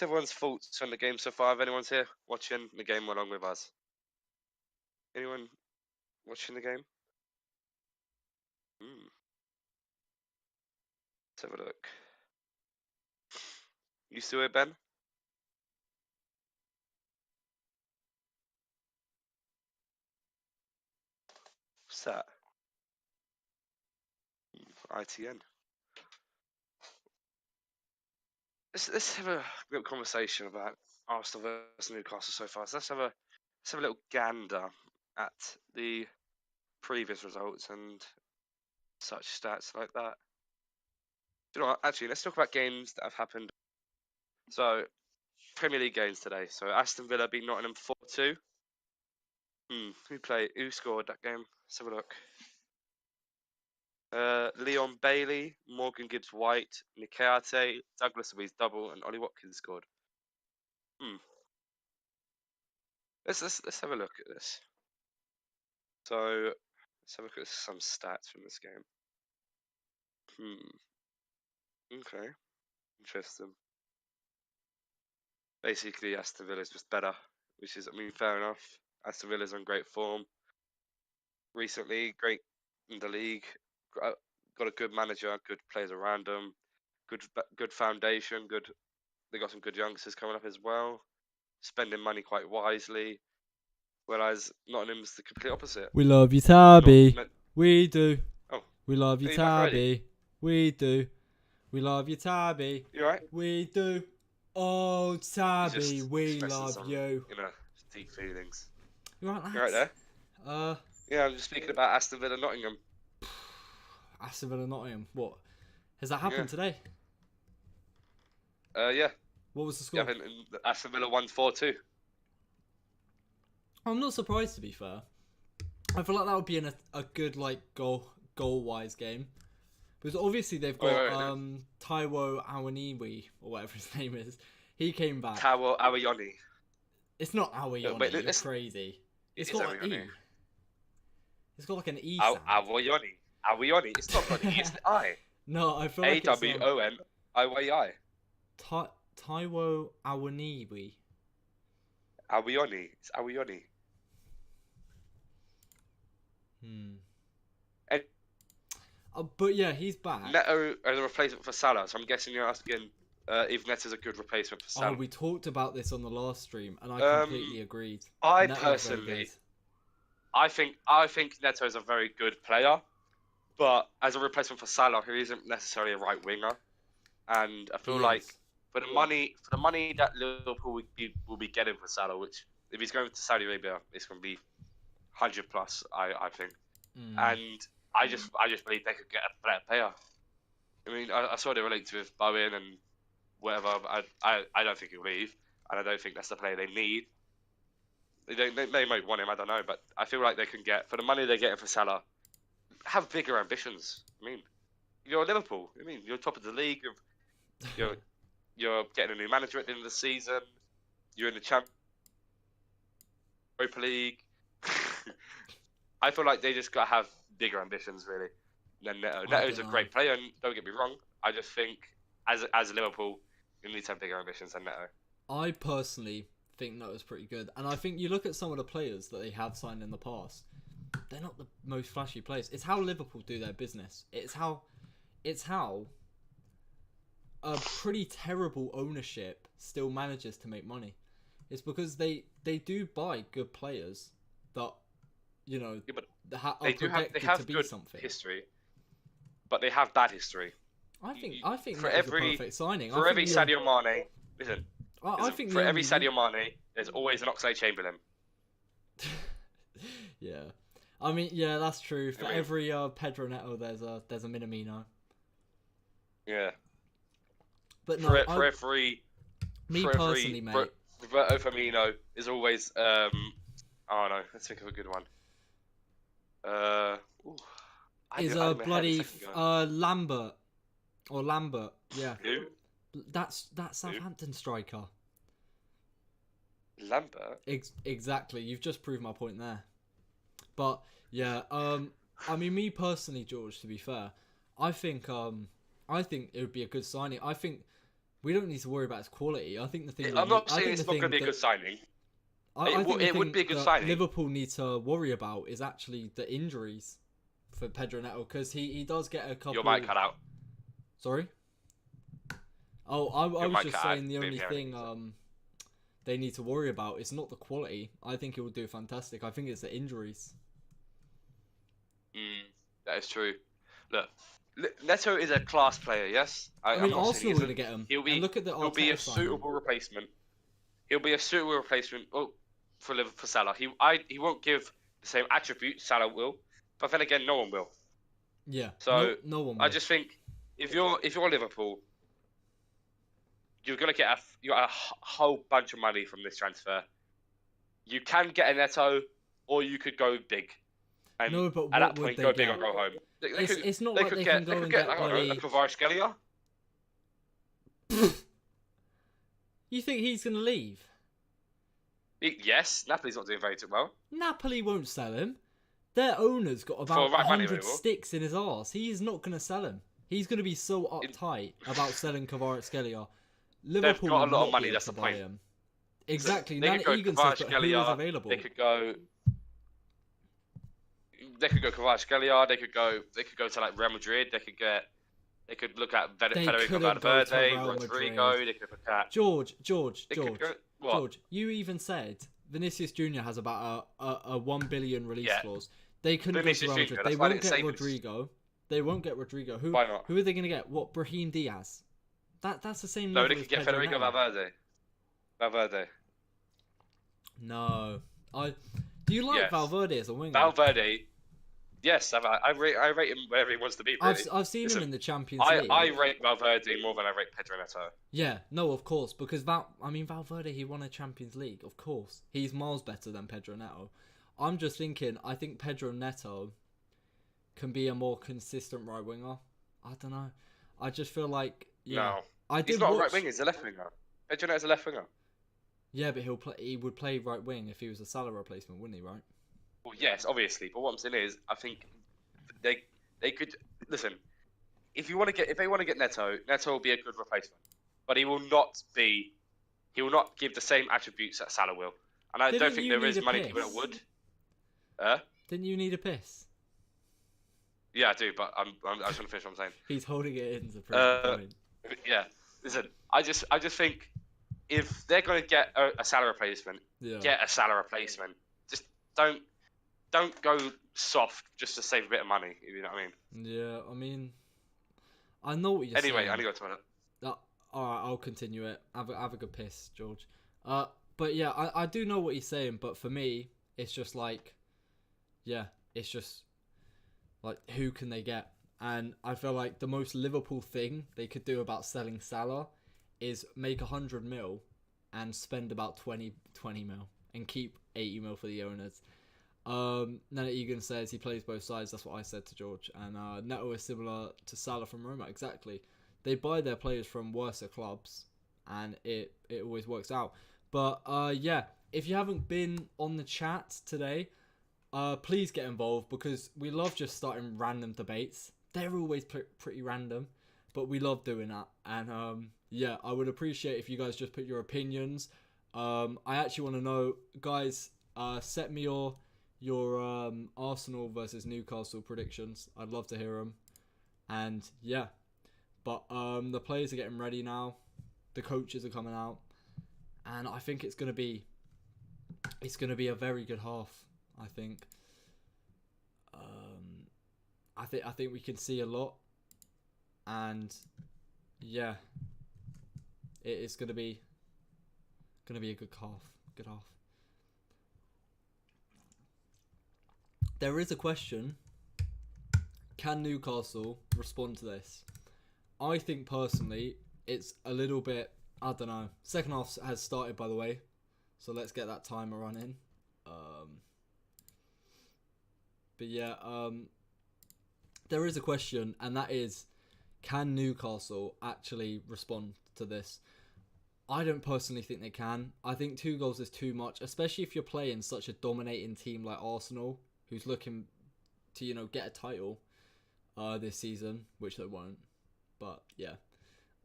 everyone's thoughts on the game so far? If anyone's here watching the game along with us? Anyone watching the game? Let's have a look. You still here, Ben? What's that? ITN. Let's have a little conversation about Arsenal versus Newcastle so far. So let's have a little gander at the previous results and such stats like that. You know what? Actually, let's talk about games that have happened. So, Premier League games today. So, Aston Villa beat Nottingham 4-2. Who scored that game? Let's have a look. Leon Bailey, Morgan Gibbs-White, Nikate, Douglas Luiz double, and Ollie Watkins scored. Let's have a look at this. So let's have a look at some stats from this game. Okay, interesting. Basically, Aston Villa's just better, which is, I mean, fair enough. Aston Villa's on great form recently, great in the league. Got a good manager, good players around them, good foundation, good. They got some good youngsters coming up as well. Spending money quite wisely, whereas Nottingham's the complete opposite. We love you, Tabby. We do. Oh, we love you, Tabby. We do. We love you, Tabby. You alright? We do. Oh, Tabby, we love you. You know, deep feelings. You alright, lads? You alright there? Yeah, I'm just speaking about Aston Villa, Nottingham. Aston Villa, Nottingham. What? Has that happened today? Yeah. What was the score? Yeah, Aston Villa won 4-2. I'm not surprised, to be fair. I feel like that would be a good like goal-wise game. Because obviously they've got Taiwo Awoniyi, or whatever his name is. He came back. Taiwo Awoniyi. It's not Awoniyi, you're crazy. It's got an E. It's got like an E Are, sound. are we on it? Are we on it? It's not got an E, it's the I. No, I feel A like it's W O N I Y I. Taiwo Awaniwi. Are we on it? It's are we on it? And But yeah, he's back. Neto as a replacement for Salah, so I'm guessing you're asking if Neto's a good replacement for Salah. Oh, we talked about this on the last stream, and I completely agreed. I Neto's very personally, good. I think Neto is a very good player, but as a replacement for Salah, who isn't necessarily a right winger, and I feel He like is. for the money that Liverpool will be getting for Salah, which if he's going to Saudi Arabia, it's going to be 100 plus, I think, and I just believe they could get a better player. I mean, I saw they were linked with Bowen and whatever. But I don't think he'll leave, and I don't think that's the player they need. They might want him, I don't know, but I feel like they can get, for the money they're getting for Salah, have bigger ambitions. I mean, you're Liverpool. I mean, you're top of the league. You're getting a new manager at the end of the season. You're in the Europa League. I feel like they just got to have bigger ambitions, really, than Neto. Neto's a great player, and don't get me wrong. I just think, as Liverpool, you need to have bigger ambitions than Neto. I personally think Neto's pretty good, and I think you look at some of the players that they have signed in the past. They're not the most flashy players. It's how Liverpool do their business. It's how a pretty terrible ownership still manages to make money. It's because they do buy good players that, you know, are projected to be good something. History, but they have bad history. I think for Neto's every a perfect signing. For every Sadio Mane, listen. I think for every Sadio Mane, there's always an Oxlade-Chamberlain. Yeah, I mean, yeah, that's true. For every Pedro Neto, there's a Minamino. Yeah. But no, for every mate, Roberto Firmino is always oh no, let's think of a good one. Is bloody Lambert, yeah. Who? That's Southampton striker. Lambert. Exactly. You've just proved my point there. But yeah, I mean, me personally, George. To be fair, I think it would be a good signing. I think we don't need to worry about his quality. I think the thing. I'm not saying it's not going to be a good signing. I think it would be a good signing. Liverpool need to worry about is actually the injuries for Pedro Neto, because he does get a couple. Your mic cut out. Sorry. Oh, I was just saying the only thing they need to worry about is not the quality. I think it will do fantastic. I think it's the injuries. That is true. Look, Neto is a class player, yes? I mean, Arsenal are going to get him. He'll be a suitable replacement. He'll be a suitable replacement for Salah. He won't give the same attributes Salah will, but then again, no one will. Yeah. So no one will. I just think if you're Liverpool, you're gonna get a whole bunch of money from this transfer. You can get a Neto, or you could go big. And no, but at that point, go big or go home. It's not like they can go and get a Kvaratskhelia. You think he's gonna leave? Yes, Napoli's not doing very well. Napoli won't sell him. Their owner's got about 100 sticks in his arse. He's not going to sell him. He's going to be so uptight about selling Kvaratskhelia. Liverpool got a lot of money. Buy That's the point. him. Exactly. They could go Kvaratskhelia. Available. They could go Kvaratskhelia. They could go to like Real Madrid. They could look at Federico Valverde, Rodrigo. They could look at George. You even said Vinicius Junior has about a 1 billion release clause. They couldn't go to Real Madrid. They won't get Rodrigo. They won't get Rodrigo. Why not? Who are they going to get? What, Brahim Diaz? That's the same. No, they could get Federico Valverde. No, do you like Valverde as a winger? Valverde. Yes, I rate him wherever he wants to be. Really. I've seen him in the Champions League. I rate Valverde more than I rate Pedro Neto. Yeah, no, of course, because Valverde, he won a Champions League. Of course, he's miles better than Pedro Neto. I'm just thinking, I think Pedro Neto can be a more consistent right winger. I don't know. I just feel like no, he's not a right winger. He's a left winger. Pedro Neto's a left winger. Yeah, but he would play right wing if he was a Salah replacement, wouldn't he? Right? Well, yes, obviously, but what I'm saying is, I think they could listen. If they want to get Neto, Neto will be a good replacement, but he will not give the same attributes that Salah will, and I don't Didn't think you there need is a many people that piss? would. Didn't you need a piss? Yeah, I do, but I was going to finish what I'm saying. He's holding it in to prove the Uh, point. yeah, listen, I just think if they're going to get a Salah replacement, Yeah. get a Salah replacement. Just don't go soft just to save a bit of money. If you know what I mean. Yeah, I mean, I know what you're Anyway, saying. I need to go to toilet. All right, I'll continue it. Have a good piss, George. But yeah, I do know what he's saying. But for me, it's just like, yeah, it's just like who can they get? And I feel like the most Liverpool thing they could do about selling Salah is make 100 mil and spend about 20 mil and keep 80 mil for the owners. Nana Egan says he plays both sides. That's what I said to George. And Neto is similar to Salah from Roma. Exactly. They buy their players from worse clubs, and it always works out. But yeah, if you haven't been on the chat today, please get involved because we love just starting random debates. They're always pretty random, but we love doing that. And yeah, I would appreciate if you guys just put your opinions. I actually want to know, guys. Set me your Arsenal versus Newcastle predictions. I'd love to hear them. And yeah, but the players are getting ready now. The coaches are coming out, and I think it's gonna be a very good half. I think. I think we can see a lot, and yeah, it's gonna be a good half. Good half. There is a question. Can Newcastle respond to this? I think personally, it's a little bit, I don't know. Second half has started, by the way. So let's get that timer running. But yeah, there is a question, and that is, can Newcastle actually respond to this? I don't personally think they can. I think 2 goals is too much, especially if you're playing such a dominating team like Arsenal, who's looking to, get a title this season, which they won't. But yeah.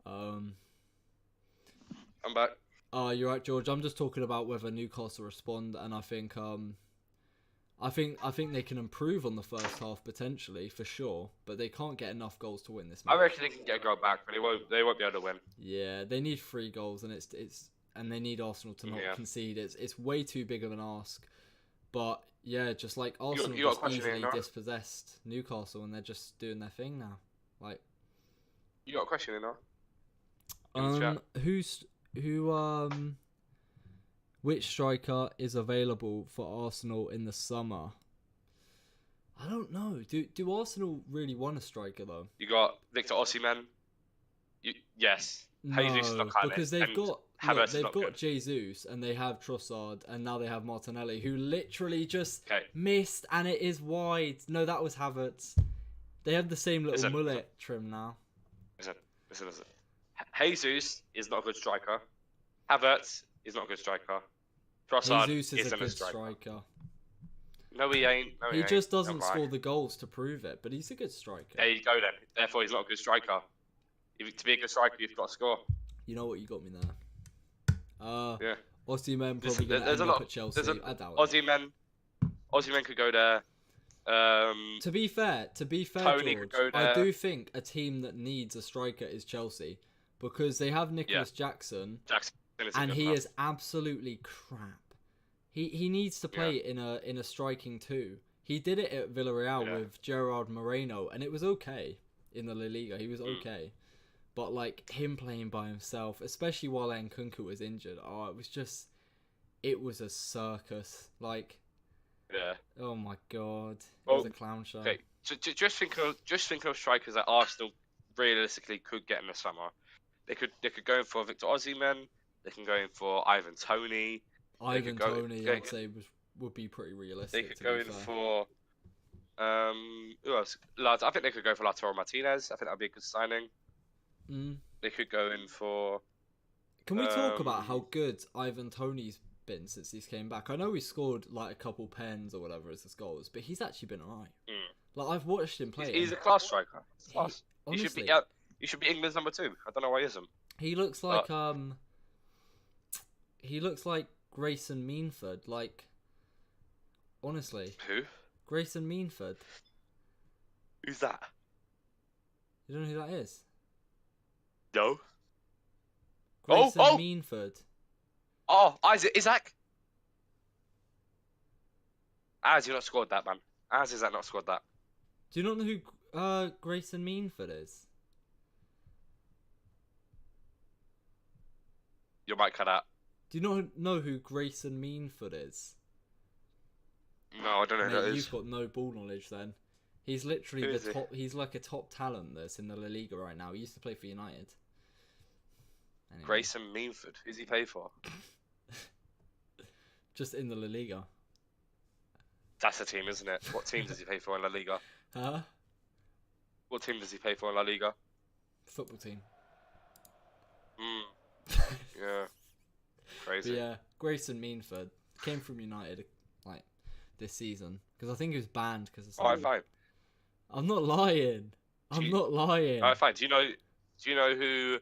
I'm back. You're right, George. I'm just talking about whether Newcastle respond, and I think they can improve on the first half potentially for sure, but they can't get enough goals to win this match. I reckon they can get a goal back, but they won't be able to win. Yeah, they need 3 goals, and and they need Arsenal to not concede. It's way too big of an ask, but yeah, just like Arsenal just easily dispossessed Newcastle, and they're just doing their thing now. Like, you got a question, now? Which striker is available for Arsenal in the summer? I don't know. Do Arsenal really want a striker though? You got Victor Osimhen. Yes. No, because they've got Jesus Jesus and they have Trossard and now they have Martinelli, who literally just missed, and it is wide. No, that was Havertz. They have the same little mullet trim now. Listen. Jesus is not a good striker. Havertz is not a good striker. Trossard Jesus is a good striker. No, he ain't. He just doesn't score the goals to prove it, but he's a good striker. There you go then. Therefore, he's not a good striker. To be a good striker, you've got to score. You know what? You got me there. Yeah. Osimhen probably going to end up at Chelsea. I doubt it. Osimhen could go there. To be fair, Tony George, could go there. I do think a team that needs a striker is Chelsea, because they have Nicholas Jackson, and he is absolutely crap. He needs to play in a striking 2. He did it at Villarreal with Gerard Moreno, and it was okay in the La Liga. He was okay. But like him playing by himself, especially while Nkunku was injured, it was a circus. Like, oh my god, it was a clown show. Okay, just think of strikers that Arsenal realistically could get in the summer. They could go in for Victor Osimhen. They can go in for Ivan Toney. Ivan Toney, I'd say would be pretty realistic. They could go in for who else? I think they could go for Lautaro Martinez. I think that'd be a good signing. They could go in for. Can we talk about how good Ivan Toney's been since he's came back. I know he scored like a couple pens or whatever as his goals, but he's actually been alright. Like I've watched him play. He's a class striker. Class. Honestly, You should be England's number 2. I don't know why he isn't. he looks like he looks like Grayson Meanford. Like honestly, Who? Grayson Meanford. Who's that? You don't know who that is? No. Grayson Oh! Meanford. Oh, Isaac. How has he not scored that, man? How has Isaac not scored that? Do you not know who Grayson Meanford is? Your mic cut out. Do you not know who Grayson Meanford is? No, I don't know who that is. You've got no ball knowledge then. He's literally Who the is top. He's like a top talent that's in the La Liga right now. He used to play for United. Anyway, Grayson Meanford. Who's he pay for? just in the La Liga. That's a team, isn't it? What team does he pay for in La Liga? Huh? What team does he pay for in La Liga? Football team. Yeah. Crazy. But yeah, Grayson Meanford came from United like this season because I think he was banned because of. Alright, fine. I'm not lying. I'm not lying. Alright, fine. Do you know who?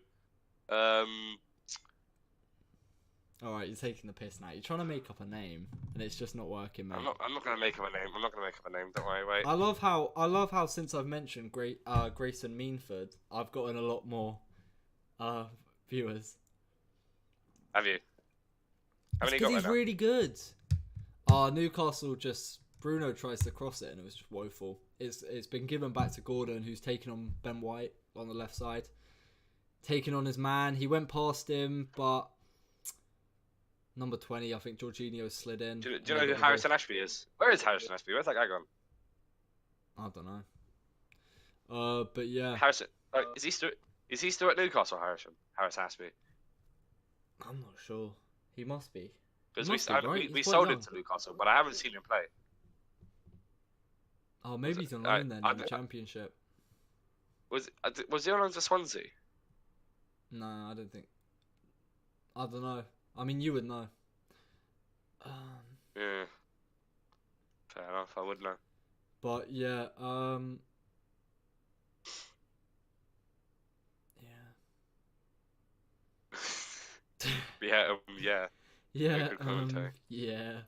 Alright, you're taking the piss now. You're trying to make up a name, and it's just not working, mate. I'm not gonna make up a name. I'm not gonna make up a name. Don't worry. Wait. I love how since I've mentioned Grayson Meanford, I've gotten a lot more viewers. Have you? How many Because got he's right now? really good. Newcastle Bruno tries to cross it and it was just woeful. It's been given back to Gordon, who's taken on Ben White on the left side, taking on his man. He went past him, but number 20, I think Jorginho slid in. Do you know who Harrison Ashby is? Where is Harrison Ashby? Where's that guy gone? I don't know. But yeah, Harrison. Is he still at Newcastle? Harris Ashby. I'm not sure. He must be. Because He must be, right? we He's quite sold young. him to Newcastle, but I haven't seen him play. Oh, maybe he's on loan then in the Championship. Was he on loan to Swansea? No, I don't think. I don't know. I mean, you would know. Yeah. Fair enough. I would know. But yeah, Yeah. Yeah. yeah, Good commentary. yeah.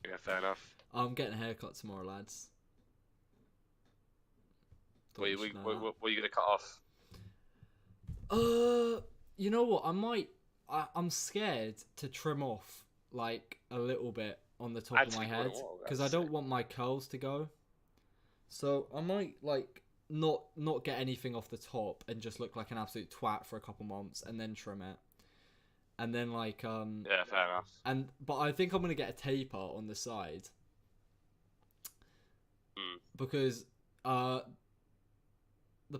Yeah. Fair enough. I'm getting a haircut tomorrow, lads. What are you gonna cut off? You know what? I'm scared to trim off like a little bit on the top of my head because I don't want my curls to go. So I might like not get anything off the top and just look like an absolute twat for a couple months and then trim it. And then like Yeah, fair enough. But I think I'm gonna get a taper on the side. Because the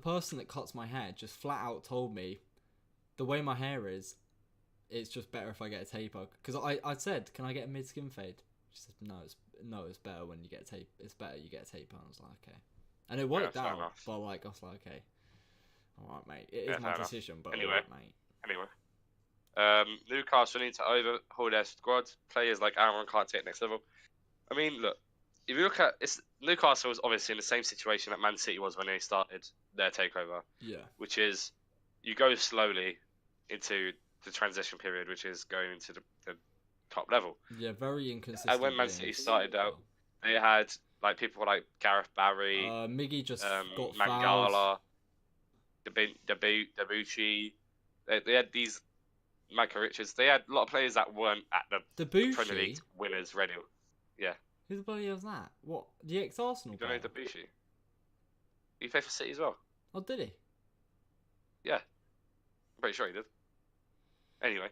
person that cuts my hair just flat out told me the way my hair is, it's just better if I get a taper. Because I said, can I get a mid skin fade? She said, no, it's better when you get a tape. It's better you get a taper. And I was like, okay, and it worked out. Enough. But like I was like, okay, all right, mate. It is my decision, but anyway, all right, mate. Anyway, Newcastle need to overhaul their squad. Players like Aaron can't take next level. I mean, look, if you look at Newcastle was obviously in the same situation that Man City was when they started their takeover. Yeah. Which is, you go slowly into the transition period, which is going into the top level. Yeah, very inconsistent. And when Man City started out, they had like people like Gareth Barry, Miggy just got Mangala, Debuchy. They had these Michael Richards. They had a lot of players that weren't at the Premier League winners ready. Yeah. Who the bloody hell was that? What? The ex-Arsenal player? You don't know Debuchy? He played for City as well. Oh, did he? Yeah. I'm pretty sure he did. Anyway.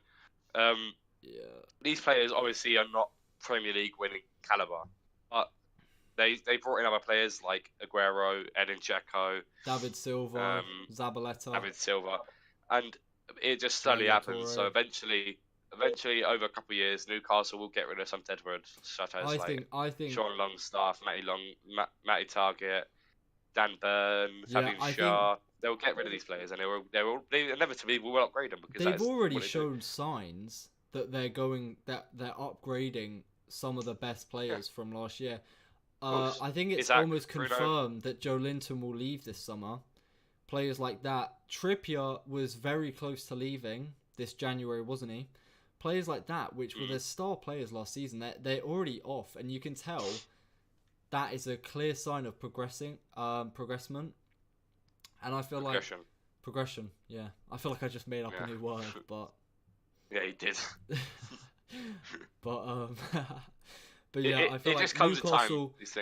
Yeah. These players obviously are not Premier League winning caliber, but they brought in other players like Aguero, Edin Dzeko, David Silva, Zabaleta. David Silva, and it just slowly happened. So eventually, over a couple of years, Newcastle will get rid of some deadwood, such as I think Sean Longstaff, Matty Target, Dan Burn, Fabian Shaw. They'll get rid of these players, and they inevitably will upgrade them because they've already shown signs that they're upgrading some of the best players from last year. I think it's Isaac, almost Bruno. confirmed that Joe Linton will leave this summer. Players like that. Trippier was very close to leaving this January, wasn't he? Players like that, which were the star players last season, they're already off, and you can tell that is a clear sign of progressment. And I feel like progression. Yeah, I feel like I just made up a new word, but yeah, he did. but but yeah, I feel like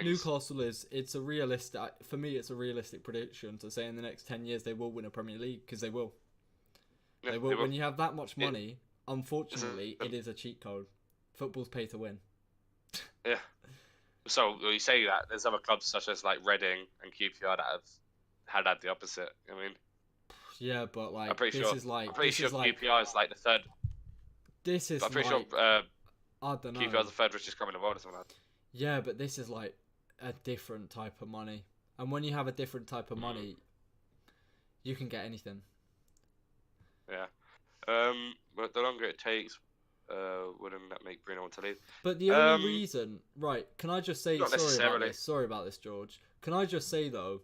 Newcastle it's a realistic, for me it's a realistic prediction to say in the next 10 years they will win a Premier League, because they will. They will. When you have that much money, unfortunately, it is a cheat code. Football's pay to win. Yeah. So you say that there's other clubs such as like Reading and QPR that have had the opposite. I mean, yeah, but like I'm pretty sure QPR is like the third. This is. I'm pretty sure. I don't know. QPR is the third richest club in the world or something like that. Yeah, but this is like a different type of money, and when you have a different type of money, you can get anything. Yeah. But the longer it takes, wouldn't that make Bruno want to leave? But the only reason, right? Can I just say sorry about this, George? Can I just say though,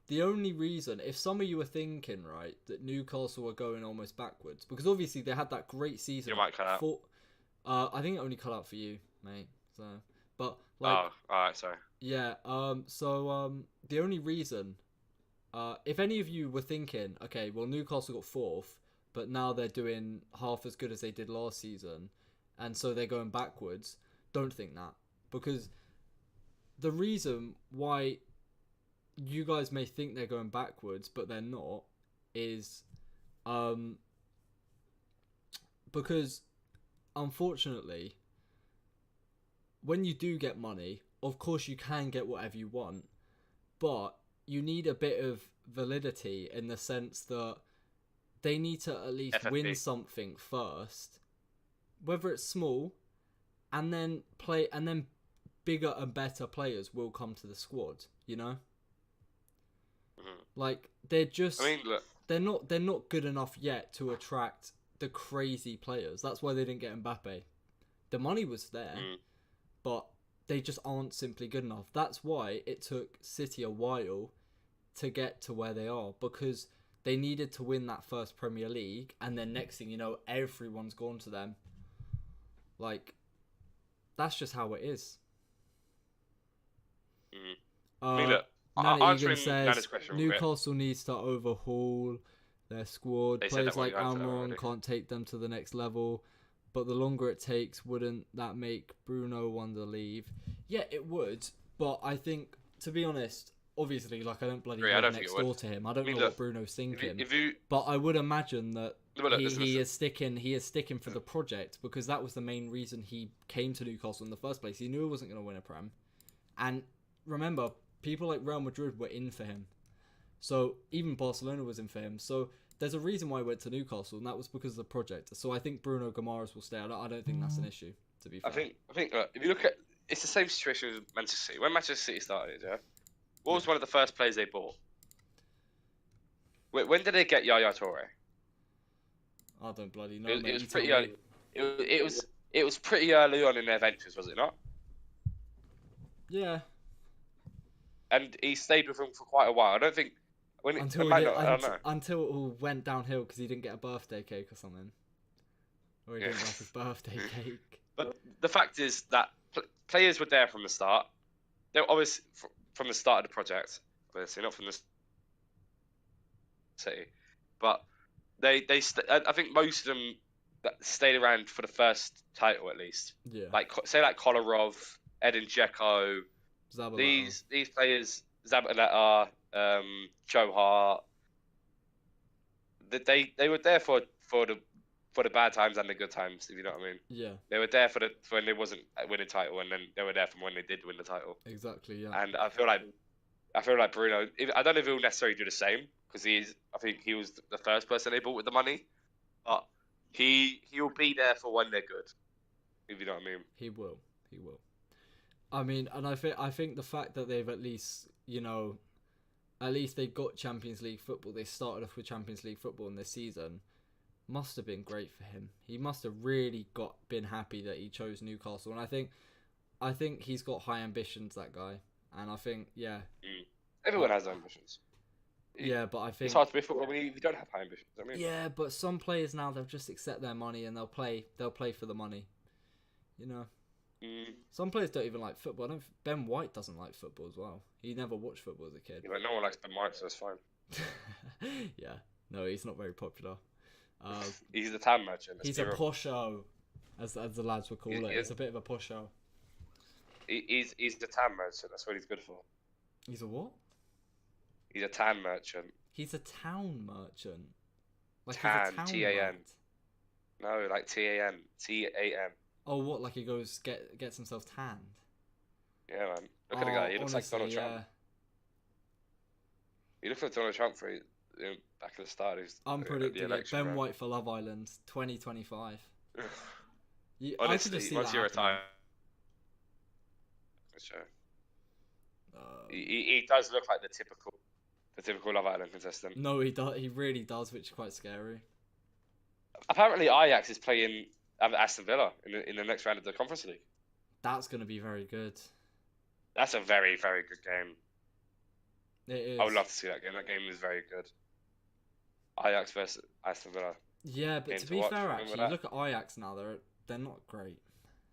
the only reason, if some of you were thinking, right, that Newcastle were going almost backwards, because obviously they had that great season. You might cut out. I think it only cut out for you, mate. So, but like, oh, alright, sorry. Yeah. The only reason, if any of you were thinking, okay, well, Newcastle got fourth, but now they're doing half as good as they did last season, and so they're going backwards. Don't think that, because the reason why you guys may think they're going backwards, but they're not, is because unfortunately, when you do get money, of course you can get whatever you want, but you need a bit of validity in the sense that they need to at least win something first, whether it's small, and then bigger and better players will come to the squad, you know? Like, they're just, look, they're not good enough yet to attract the crazy players. That's why they didn't get Mbappe. The money was there, but they just aren't simply good enough. That's why it took City a while to get to where they are, because they needed to win that first Premier League, and then next thing you know, everyone's gone to them. Like, that's just how it is. Egan says Newcastle needs to overhaul their squad. Players like Almiron can't take them to the next level, but the longer it takes, wouldn't that make Bruno want to leave? Yeah, it would, but I think, to be honest, obviously, like, I don't bloody live next door to him. I don't know what Bruno's thinking, but I would imagine that he is sticking for the project, because that was the main reason he came to Newcastle in the first place. He knew he wasn't going to win a Prem, and remember, people like Real Madrid were in for him. So even Barcelona was in for him. So there's a reason why he went to Newcastle, and that was because of the project. So I think Bruno Guimaraes will stay. I don't think that's an issue, to be fair. I think if you look at, it's the same situation with Manchester City. When Manchester City started, what was one of the first players they bought? When did they get Yaya Toure? I don't bloody know. It was pretty early. It was pretty early on in their ventures, was it not? Yeah. And he stayed with them for quite a while. I don't think until it all went downhill because he didn't get a birthday cake or something, or he didn't like his birthday cake. But the fact is that players were there from the start. They were always from the start of the project, obviously not from the city, but I think most of them stayed around for the first title at least. Yeah. Like Kolarov, Edin Dzeko. These players, Zabaleta, Joe Hart, they were there for the bad times and the good times, if you know what I mean. Yeah. They were there for when they wasn't winning the title, and then they were there from when they did win the title. Exactly. Yeah. And I feel like Bruno. I don't know if he'll necessarily do the same, because I think he was the first person they bought with the money, but he'll be there for when they're good, if you know what I mean. He will. I mean, and I think the fact that they've at least they got Champions League football. They started off with Champions League football in this season. must have been great for him. He must have really been happy that he chose Newcastle, and I think he's got high ambitions, that guy, and I think Everyone has ambitions. Yeah, but I think it's hard to be football when you don't have high ambitions. I mean, yeah, but some players now they'll just accept their money and they'll play for the money. You know, some players don't even like football. Ben White doesn't like football as well. He never watched football as a kid. Yeah, but no one likes Ben White, so it's fine. Yeah, no, he's not very popular. He's the tan merchant. He's a posho, as the lads would call it. It's a bit of a posho. He's the tan merchant. That's what he's good for. He's a what? He's a tan merchant. He's a town merchant. Like tan, he's a T-A-N. No, like T-A-N. T-A-N. Oh, what? Like he goes gets himself tanned? Yeah, man. Look at the guy. He looks like Donald Trump. He looks like Donald Trump back at the start. I'm predicting it. Ben White for Love Island 2025. Honestly, once you retire. Sure. He does look like the typical Love Island contestant. No, he does. He really does, which is quite scary. Apparently, Ajax is playing Aston Villa in the next round of the Conference League. That's going to be very good. That's a very, very good game. It is. I would love to see that game. That game is very good. Ajax versus Aston Villa. Yeah, but to be fair, actually, you look at Ajax now. They're not great.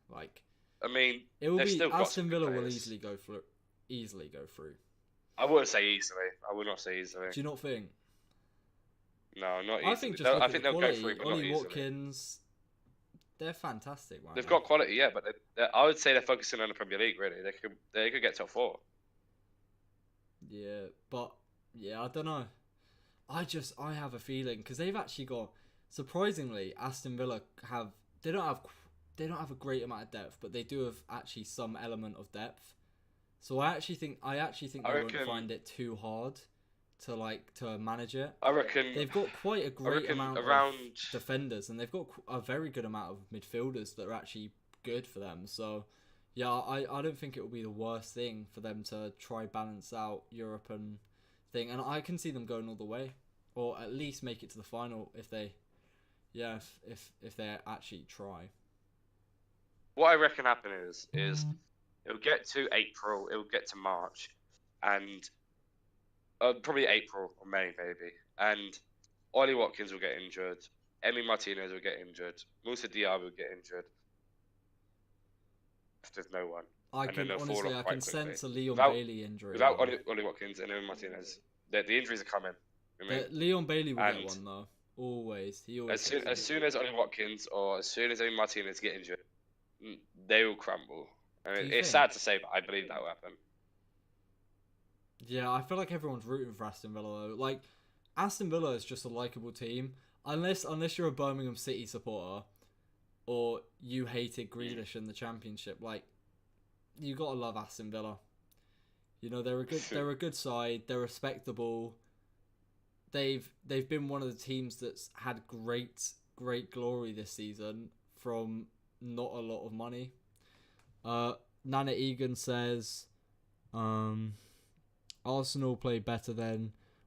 Like, I mean, it will be Aston Villa will easily go through. I wouldn't say easily. I would not say easily. Do you not think? No, not easily. I think I think they'll go through, but Ollie Watkins, they're fantastic. Right They've got quality, yeah, but I would say they're focusing on the Premier League. Really, they could get top 4. Yeah, but I don't know. I have a feeling because they've actually got, surprisingly, Aston Villa they don't have a great amount of depth, but they do have actually some element of depth. So I actually think they won't find it too hard to manage it. I reckon they've got quite a great amount of defenders, and they've got a very good amount of midfielders that are actually good for them. So yeah, I don't think it will be the worst thing for them to try balance out Europe and thing, and I can see them going all the way, or at least make it to the final if they actually try. What I reckon happen is it'll get to April, it'll get to March, and probably April or May maybe, and Ollie Watkins will get injured, Emi Martinez will get injured, Moussa Diarra will get injured. There's no one. I can sense a Leon Bailey injury. Without Ollie Watkins and Emi Martinez, the injuries are coming. Leon Bailey will get one though. Always. As soon as Ollie Watkins or as soon as Emi Martinez get injured, they will crumble. I mean, it's sad to say, but I believe that will happen. Yeah, I feel like everyone's rooting for Aston Villa though. Like, Aston Villa is just a likeable team. Unless you're a Birmingham City supporter or you hated Grealish in the Championship, like, you gotta love Aston Villa. You know, they're a good side. They're respectable. They've been one of the teams that's had great glory this season from not a lot of money. Nana Egan says, Arsenal play better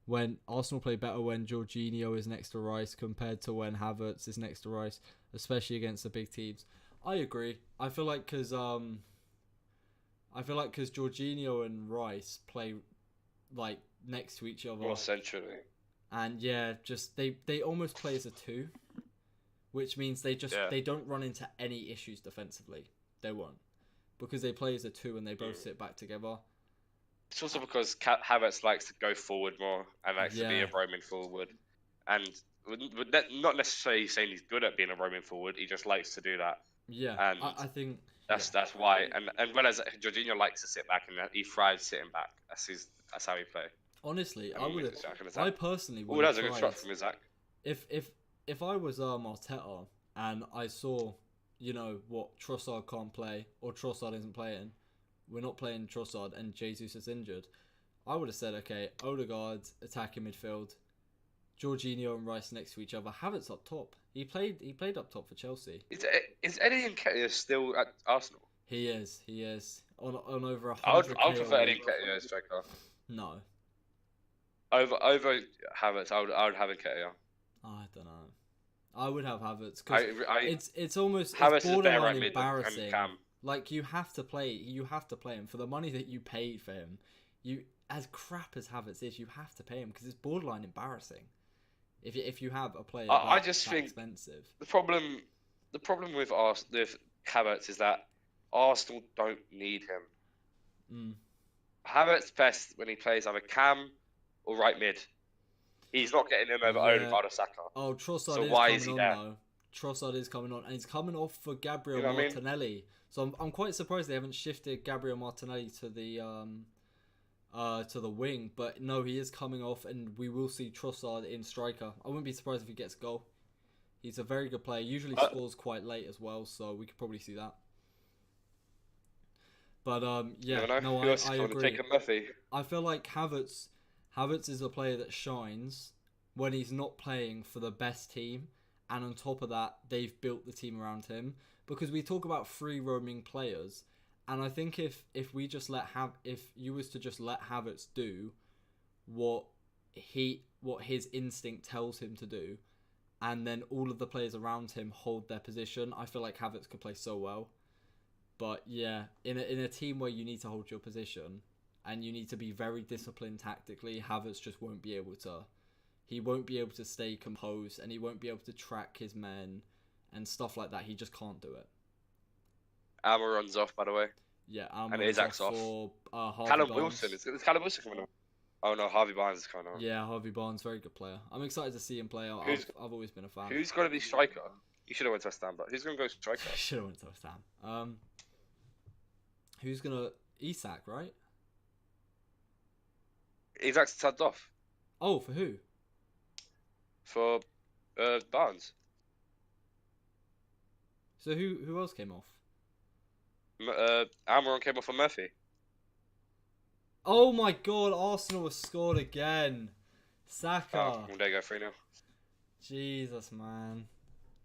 when Jorginho is next to Rice compared to when Havertz is next to Rice, especially against the big teams. I agree. I feel like because Jorginho and Rice play like next to each other more centrally, and just they almost play as a 2, which means they don't run into any issues defensively. They won't, because they play as a 2 and they both sit back together. It's also because Havertz likes to go forward more and likes to be a roaming forward, and not necessarily saying he's good at being a roaming forward. He just likes to do that. Yeah, and I think that's why. And whereas Jorginho likes to sit back and he thrives sitting back. That's how he plays. Honestly, I personally would. Oh, that's a good shot from Isaac. If I was Arteta and I saw, what Trossard can't play or Trossard isn't playing, we're not playing Trossard and Jesus is injured, I would have said, okay, Odegaard attacking midfield, Jorginho and Rice next to each other, Havertz up top. He played up top for Chelsea. Is Eddie Nketiah still at Arsenal? He is on over 100. I would prefer Eddie Nketiah as striker. No. Over Havertz, I would have Nketiah. I don't know. I would have Havertz because it's almost Havertz it's is a better borderline right mid and embarrassing. Cam. Like you have to play him for the money that you paid for him. You as crap as Havertz is, you have to pay him because it's borderline embarrassing. If you have a player I just that think expensive. the problem with Havertz is that Arsenal don't need him. Havertz best when he plays either Cam or right mid. He's not getting him over Odegaard or Saka. Oh, Trossard so is why coming is he on there? though. Trossard is coming on, and he's coming off for Gabriel You know what I mean? Martinelli. So I'm quite surprised they haven't shifted Gabriel Martinelli to the wing. But no, he is coming off, and we will see Trossard in striker. I wouldn't be surprised if he gets a goal. He's a very good player. Usually scores quite late as well, so we could probably see that. But yeah, no, I agree. I feel like Havertz is a player that shines when he's not playing for the best team, and on top of that, they've built the team around him. Because we talk about free roaming players, and I think if you was to just let Havertz do what his instinct tells him to do, and then all of the players around him hold their position, I feel like Havertz could play so well. But yeah, in a team where you need to hold your position and you need to be very disciplined tactically, Havertz just won't be able to. He won't be able to stay composed, and he won't be able to track his men and stuff like that. He just can't do it. Alma runs off, by the way. Yeah, Alma and Isaac's off. For, Callum Wilson. Is Callum Wilson coming on? Oh no, Harvey Barnes is coming on. Yeah, Harvey Barnes, very good player. I'm excited to see him play. I've always been a fan. Who's going to be striker? You should have went to West Ham, but who's going to go striker? Should have went to West Ham. Who's gonna Isak, right? Isak's subbed off. Oh, for who? For Barnes. So who else came off? Almiron came off for Murphy. Oh my god, Arsenal has scored again. Saka. Oh, well, there you go, 3-0. Jesus, man.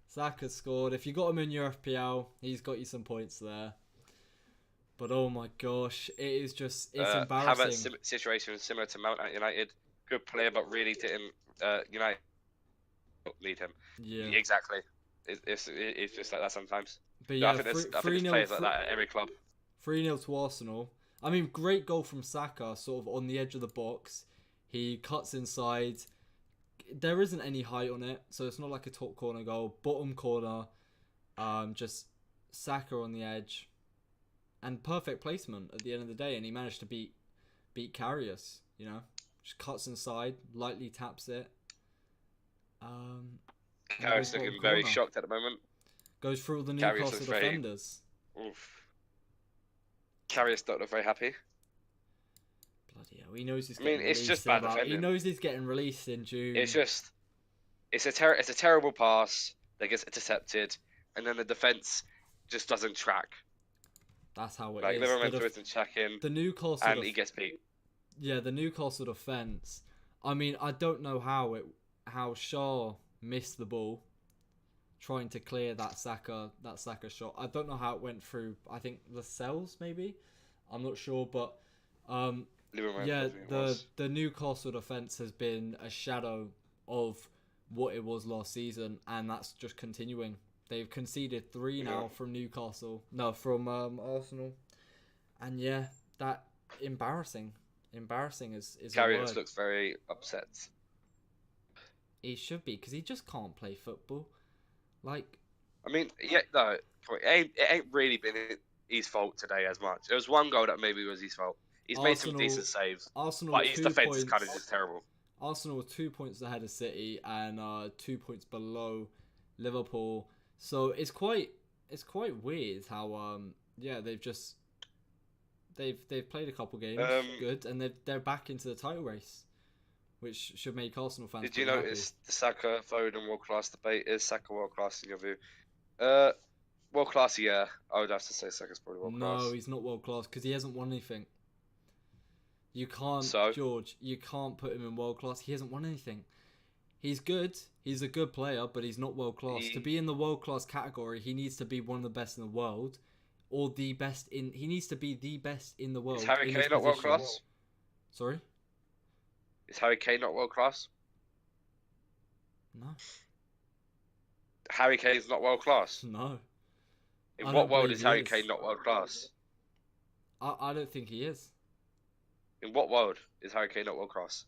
Saka scored. If you got him in your FPL, he's got you some points there. But oh my gosh, it's embarrassing. Havertz situation similar to Mount at United. Good player, but really didn't United need him. Yeah, exactly. It's just like that sometimes. But yeah, I think there's players like that at every club. 3-0 to Arsenal. I mean, great goal from Saka, sort of on the edge of the box. He cuts inside. There isn't any height on it, so it's not like a top corner goal. Bottom corner, just Saka on the edge. And perfect placement at the end of the day, and he managed to beat Karius, you know. Just cuts inside, lightly taps it. Karius looking very shocked at the moment. Goes through all the Newcastle defenders. Oof. Karius don't look very happy. Bloody hell, he knows he's getting released. It's just bad defending. He knows he's getting released in June. It's a terrible pass that gets intercepted, and then the defence just doesn't track. That's how it is. Liverpool isn't tracking. The Newcastle and he gets beat. Yeah, the Newcastle defence. I mean, I don't know how Shaw missed the ball, trying to clear that Saka shot. I don't know how it went through. I think the cells maybe. I'm not sure, but yeah, the Newcastle defence has been a shadow of what it was last season, and that's just continuing. They've conceded 3 now from Arsenal, and yeah, that embarrassing is. Karius looks very upset. He should be, because he just can't play football. Like, I mean, yeah, no, it ain't really been his fault today as much. There was one goal that maybe was his fault. He's made some decent saves, but his defence is kind of just terrible. Arsenal were 2 points ahead of City and 2 points below Liverpool. So it's quite weird how they've played a couple games good, and they're back into the title race, which should make Arsenal fans. Did you notice the Saka Foden world class debate? Is Saka world class in your view? World class, yeah. I would have to say Saka's probably world class. No, he's not world class because he hasn't won anything. You can't, George. You can't put him in world class. He hasn't won anything. He's good. He's a good player, but he's not world class. To be in the world class category, he needs to be one of the best in the world, or the best in. He needs to be the best in the world. Is Harry Kane not world class? Sorry. Is Harry Kane not world class? No. Harry Kane's not world class. No, In I what don't world believe is he Harry is. Kane not world class? I don't think he is. In what world is Harry Kane not world class?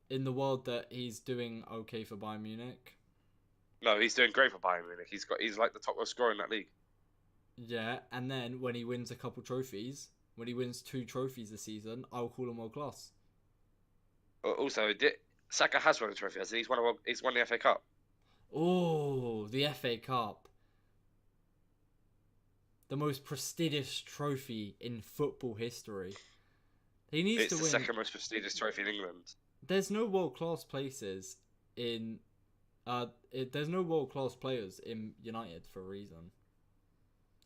In the world that he's doing okay for Bayern Munich. No, he's doing great for Bayern Munich. He's like the top scorer in that league. Yeah, and then when he wins a couple trophies, when he wins 2 trophies this season, I'll call him world class. Also, Saka has won a trophy, hasn't he? He's won the FA Cup. Oh, the FA Cup. The most prestigious trophy in football history. He needs It's to the win. second most prestigious trophy in England. There's no world-class places in... there's no world-class players in United for a reason.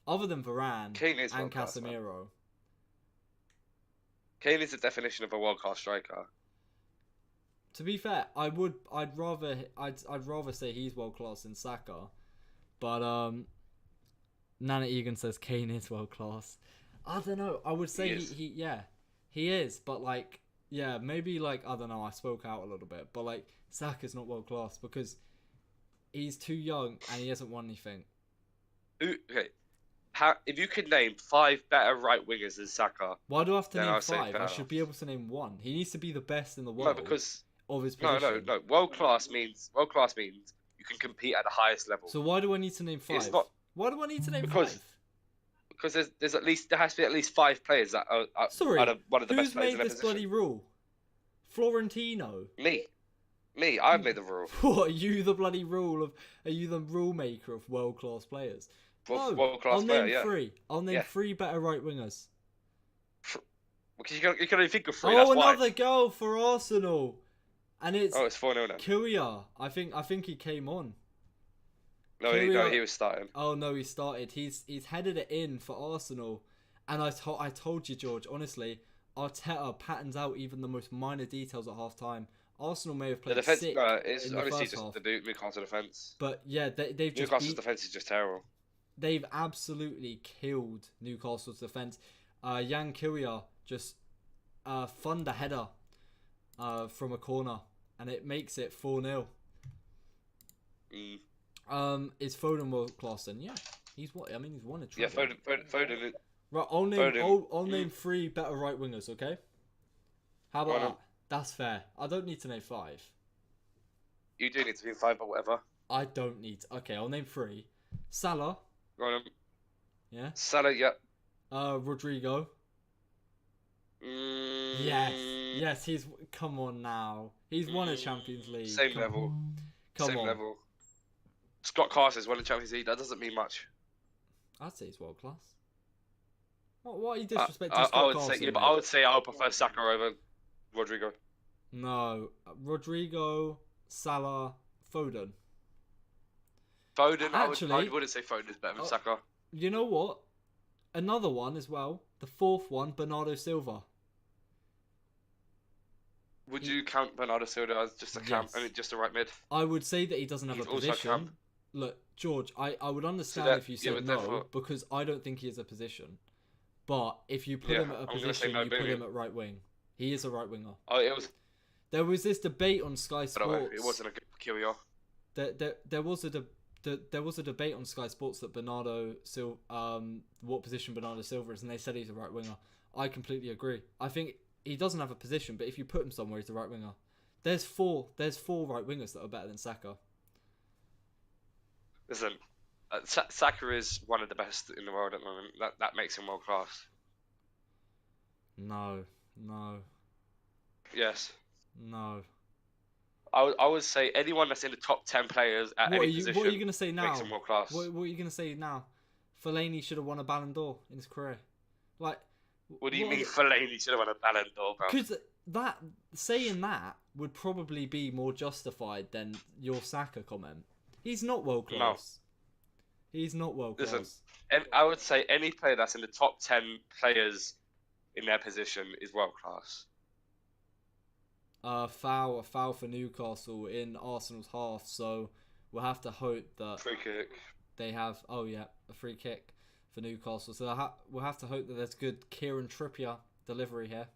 Other than Varane Kane is and world-class, man. Casemiro. Kane is the definition of a world-class striker. To be fair, I'd rather say he's world class than Saka, but Nana Egan says Kane is world class. I don't know. I would say he is, but like maybe like I don't know. I spoke out a little bit, but like Saka's not world class because he's too young and he hasn't won anything. Okay, if you could name 5 better right wingers than Saka, Why do I have to then name I'll say 5? fair I enough. should be able to name 1. He needs to be the best in the world. No, because of his no, position. world class means you can compete at the highest level. So why do I need to name 5? It's not Why do I need to name because 5? because there has to be at least 5 players that are Sorry, one of the best who's players made in their this position. bloody rule? Florentino. Me, I've made the rule. What, are you the bloody are you the rule maker of world class players? No, World-class I'll player, name yeah. 3. I'll name Yeah. 3 better right wingers. Because you can only think of 3. Oh, That's another why. goal for Arsenal, and it's Oh, it's 4-0 now. Kyria. I think he came on. No, he was starting. Oh no, he started. He's headed it in for Arsenal, and I told you, George. Honestly, Arteta patterns out even the most minor details at half time. Arsenal may have The played defense, sick it's in the honestly first just half, the Newcastle defense. but yeah, they've just Newcastle's defense is just terrible. they've absolutely killed Newcastle's defense. Jan Kyria just fund a header from a corner, and it makes it 4-0. Is Foden world class then? Yeah, he's what? I mean, he's won a trophy. Yeah, Foden. Right, I'll name 3 better right wingers. Okay. How about that? That's fair. I don't need to name 5. You do need to be 5, but whatever. I don't need. Okay, I'll name 3. Salah. Go on. Yeah. Salah, yeah. Rodrigo. Yes. He's come on now. He's won a Champions League. Same level. Come Same on. level. Scott Carson's won a Champions League. That doesn't mean much. I'd say he's world class. What are you disrespecting Scott I would Carson? say, but I would say I would prefer Saka over Rodrigo. No, Rodrigo, Salah, Foden. Foden, Actually, I wouldn't say Foden is better than Saka. You know what? Another one as well. The 4th one, Bernardo Silva. Would you count Bernardo Silva as just a camp? I mean, just a right mid? I would say that he doesn't have He's a also position. camp. Look, George, I would understand that- if you yeah, said but no, therefore- because I don't think he has a position. But if you put Yeah, him at a I'm gonna say position, no, you put baby. him at right wing. He is a right winger. Oh, it was. There was this debate on Sky By the Sports. way, it wasn't a good Kyria. There was a debate on Sky Sports that Bernardo Silva, what position Bernardo Silva is, and they said he's a right winger. I completely agree. I think he doesn't have a position, but if you put him somewhere, he's a right winger. There's four right wingers that are better than Saka. Listen, Saka is one of the best in the world at the moment. That makes him world class. No. Yes. No. I would say anyone that's in the top 10 players at any position. What are you going to say now? Makes him world class. What are you going to say now? Fellaini should have won a Ballon d'Or in his career. Like, What do you mean Fellaini should have won a Ballon d'Or, bro? because saying that would probably be more justified than your Saka comment. He's not world class. No. He's not world class. Listen, I would say any player that's in the top 10 players in their position is world class. A foul for Newcastle in Arsenal's half, so we'll have to hope that Free kick. they have. Oh yeah, a free kick for Newcastle. So we'll have to hope that there's good Kieran Trippier delivery here.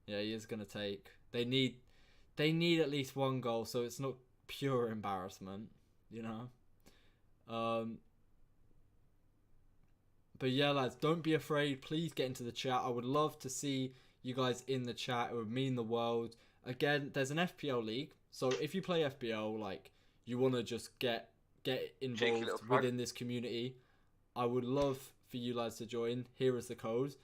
Yeah, he is gonna take. They need at least one goal, so it's not pure embarrassment. you know. But yeah, lads, don't be afraid. Please get into the chat. I would love to see you guys in the chat. It would mean the world. Again, there's an FPL league, so if you play FPL, like you want to just get involved within this community, I would love for you lads to join. Here is the code.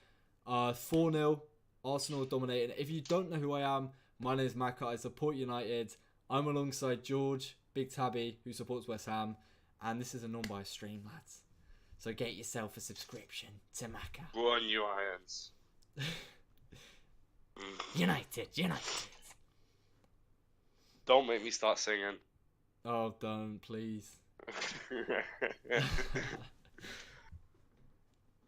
4-0, Arsenal dominating. If you don't know who I am, my name is Maka. I support United. I'm alongside George, Big Tabby, who supports West Ham, and this is a non-biased stream, lads. So get yourself a subscription to Maka. Run you irons. United. Don't make me start singing. Oh, don't, please.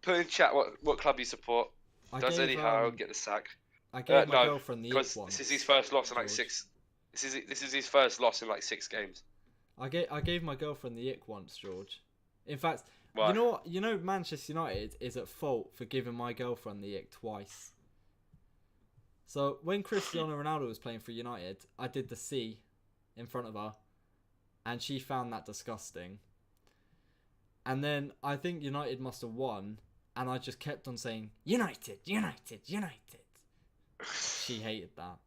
Put in chat what club you support. Does Eddie Howe get the sack? I gave my girlfriend the because this is his first loss in like 6. This is his first loss in like 6 games. I gave my girlfriend the ick once, George. In fact, Why? you know what? You know Manchester United is at fault for giving my girlfriend the ick twice. So when Cristiano Ronaldo was playing for United, I did the C in front of her, and she found that disgusting. And then I think United must have won, and I just kept on saying United. She hated that.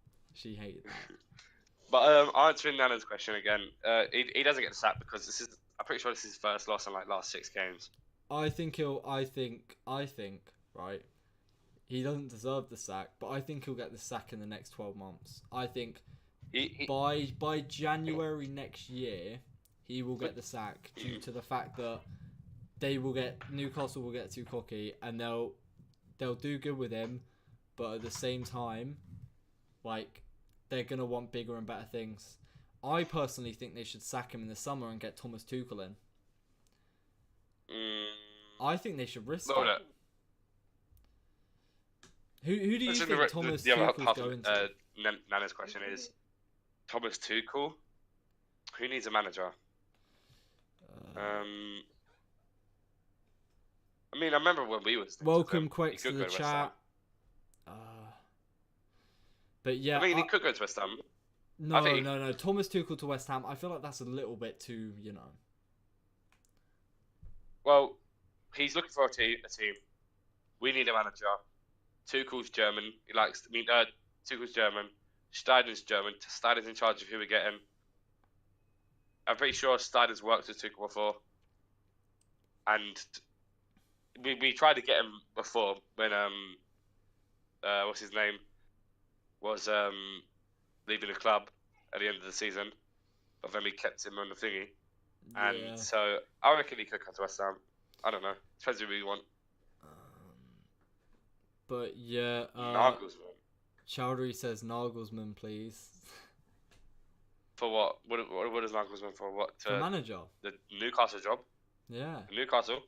But answering Nana's question again, he doesn't get the sack because I'm pretty sure this is his first loss in like last 6 games. I think right. He doesn't deserve the sack, but I think he'll get the sack in the next 12 months. I think by January next year, he will get the sack due to the fact that Newcastle will get too cocky and they'll do good with him, but at the same time, like they're gonna want bigger and better things. I personally think they should sack him in the summer and get Thomas Tuchel in. I think they should risk it. Who do you think Thomas Tuchel's going to? Nana's question is Thomas Tuchel. Who needs a manager? I mean, I remember when we was. Welcome, Quex, to the chat. But yeah, I mean, he could go to West Ham. No. Thomas Tuchel to West Ham. I feel like that's a little bit too, you know. Well, he's looking for a team. We need a manager. Tuchel's German. Tuchel's German. Steiner's German. Steiner's in charge of who we're getting. I'm pretty sure Steiner's worked with Tuchel before. And we tried to get him before when what's his name was leaving the club at the end of the season, but then we kept him on the thingy, and so I reckon he could come to West Ham. I don't know, depends who we want. But yeah, Nagelsmann. Chowdhury says Nagelsmann, please. For what? What is Nagelsmann for? What? For manager. The Newcastle job. Yeah. Newcastle.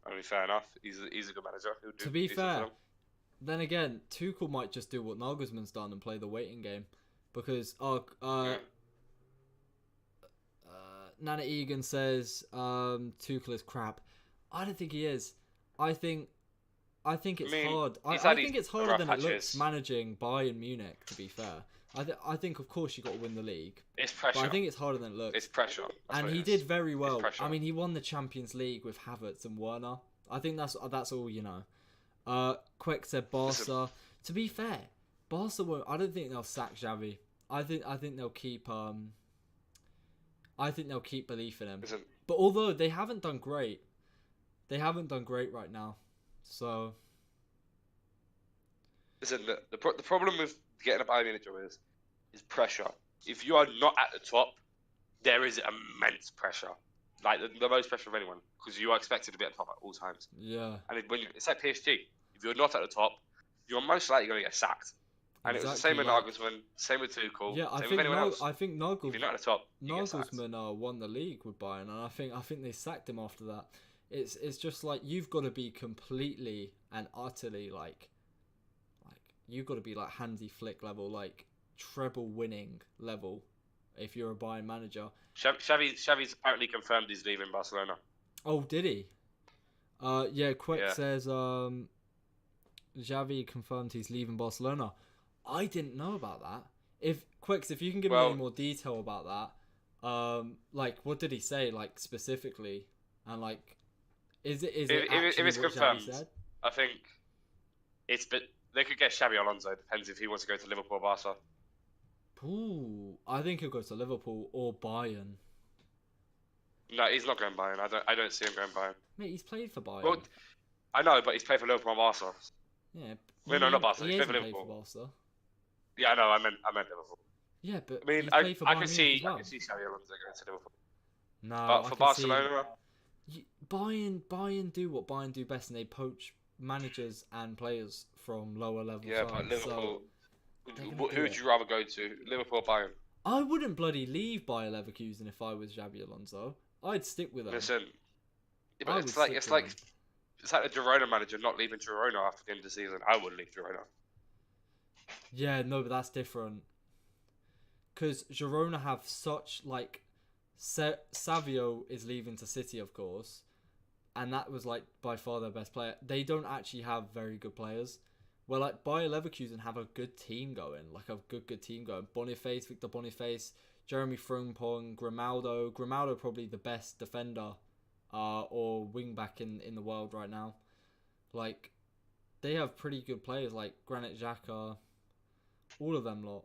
I mean, fair enough. He's a good manager. To be fair, then again, Tuchel might just do what Nagelsmann's done and play the waiting game, because Nana Egan says Tuchel is crap. I don't think he is. I think it's hard. I think it's harder than it looks managing Bayern Munich. To be fair, I think of course you got to win the league. It's pressure. But I think it's harder than it looks. It's pressure. And he did very well. I mean, he won the Champions League with Havertz and Werner. I think that's all you know. Quick said Barca. To be fair, Barca won't. I don't think they'll sack Xavi. I think they'll keep. I think they'll keep belief in him. But although they haven't done great, right now. So. Listen, the problem with getting a Bayern manager is pressure. If you are not at the top, there is immense pressure. Like the most pressure of anyone, because you are expected to be at the top at all times. Yeah. And it's like PSG. If you're not at the top, you're most likely going to get sacked. And it was the same with Nagelsmann, same with Tuchel, yeah, same with anyone else. I think If you're not at the top, Nagelsmann won the league with Bayern, and I think they sacked him after that. It's just like you've got to be completely and utterly like you've got to be like Hansi Flick level, like treble winning level, if you're a Bayern manager. Xavi's apparently confirmed he's leaving Barcelona. Oh, did he? Quick says Xavi confirmed he's leaving Barcelona. I didn't know about that. If you can give me any more detail about that, Like, what did he say? Like specifically, and like, is it If actually it's what Xavi confirmed, said? I think it's but they could get Xabi Alonso. Depends if he wants to go to Liverpool or Barca. Ooh, I think he'll go to Liverpool or Bayern. No, he's not going Bayern. I don't see him going Bayern. Mate, he's played for Well, Bayern. I know, but he's played for Liverpool and Barca. Yeah, Wait, no, not Barca. he He's played for hasn't played for Liverpool. Barca. Yeah, I know. I meant Liverpool. Yeah, but I mean, he's played for I Bayern can Munich see as well. Xabi Alonso going to Liverpool, No, but I for can see Barcelona, Bayern do what Bayern do best, and they poach managers and players from lower level yeah, but sides. Liverpool. They're gonna Who do would it. you rather go to, Liverpool or Bayern? I wouldn't bloody leave Bayer Leverkusen if I was Xabi Alonso. I'd stick with them. Listen, yeah, I but would stick with them. it's like the Girona manager not leaving Girona after the end of the season. I would leave Girona. Yeah, no, but that's different. Because Girona have such, like, Savio is leaving to City, of course, and that was, like, by far their best player. They don't actually have very good players. Well, like, Bayer Leverkusen have a good team going, like a good team going. Boniface, Victor Boniface, Jeremy Frimpong, Grimaldo. Grimaldo probably the best defender or wing back in the world right now. Like, they have pretty good players like Granit Xhaka, all of them lot.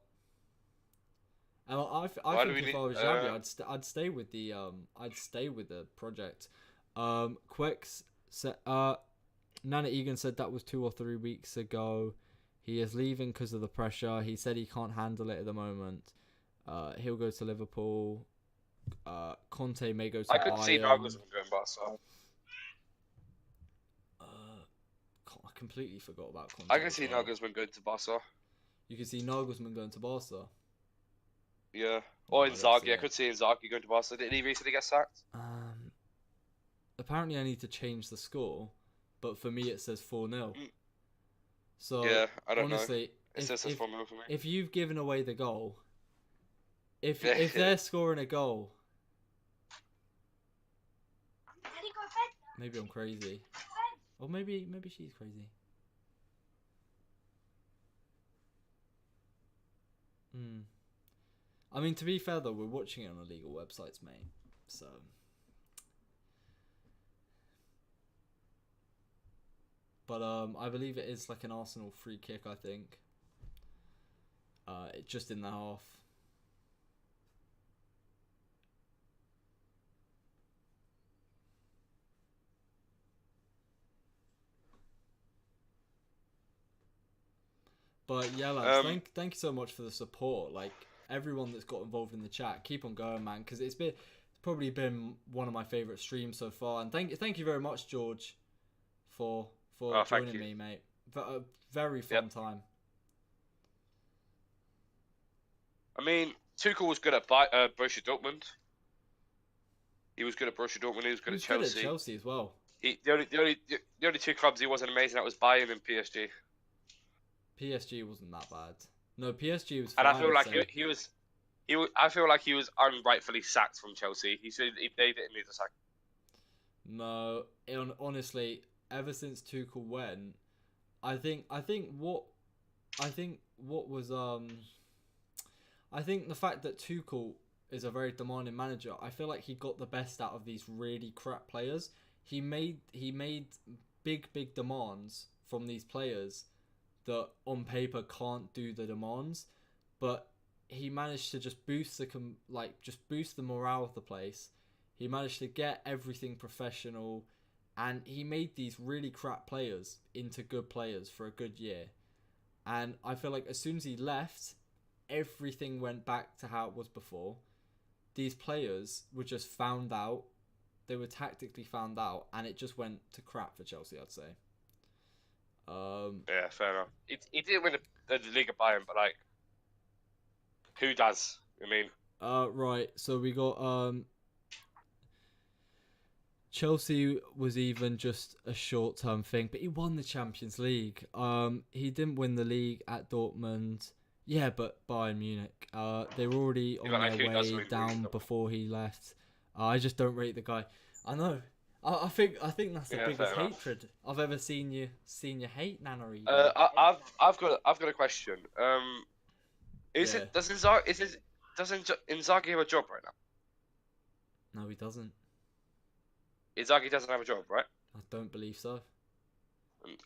And I think if I was Xavi, I'd stay with the project. Quex said, Nana Egan said that was 2 or 3 weeks ago. He is leaving because of the pressure. He said he can't handle it at the moment. He'll go to Liverpool. Conte may go to Bayern. I could see Nagelsmann going Barca. I completely forgot about Conte. I can see Nagelsmann going to Barca. You can see Nagelsmann going to Barca. Yeah. Oh, Or I don't see Inzaghi. I it. could see Inzaghi going to Barca. Didn't he recently get sacked? Apparently I need to change the score, but for me it says 4-0. So Yeah, I don't honestly, know. It says 4-0 for me. if you've given away the goal, if Yeah. they're scoring a goal, maybe I'm crazy, or maybe she's crazy. I mean, to be fair though, we're watching it on illegal websites, mate. So. But I believe it is like an Arsenal free kick, I think. Just in the half. But yeah, lads, thank you so much for the support. Like everyone that's got involved in the chat, keep on going, man, because it's probably been one of my favorite streams so far. And thank you very much, George, for joining me, mate. A very fun time. I mean, Tuchel was good at Borussia Dortmund. He was good at Borussia Dortmund. He was good at Chelsea. Good at Chelsea as well. The only two clubs he wasn't amazing at was Bayern and PSG. PSG wasn't that bad. No, PSG was. And I feel like he was. I feel like he was unrightfully sacked from Chelsea. They didn't need to sack. No, honestly, ever since Tuchel went, I think the fact that Tuchel is a very demanding manager, I feel like he got the best out of these really crap players. He made big demands from these players that on paper can't do the demands, but he managed to just boost the morale of the place. He managed to get everything professional, and he made these really crap players into good players for a good year. And I feel like as soon as he left, everything went back to how it was before. These players were just found out. They were tactically found out, and it just went to crap for Chelsea, I'd say. Yeah, fair enough. He didn't win the League of Bayern, but like, who does? I mean, right. So we got Chelsea was even just a short-term thing, but he won the Champions League. He didn't win the league at Dortmund. Yeah, but Bayern Munich. They were already on their way down before he left. I just don't rate the guy. I know. I think that's the biggest hatred I've ever seen you hate Nana. I've got a question. Does Inzaghi have a job right now? No, he doesn't. Inzaghi doesn't have a job, right? I don't believe so.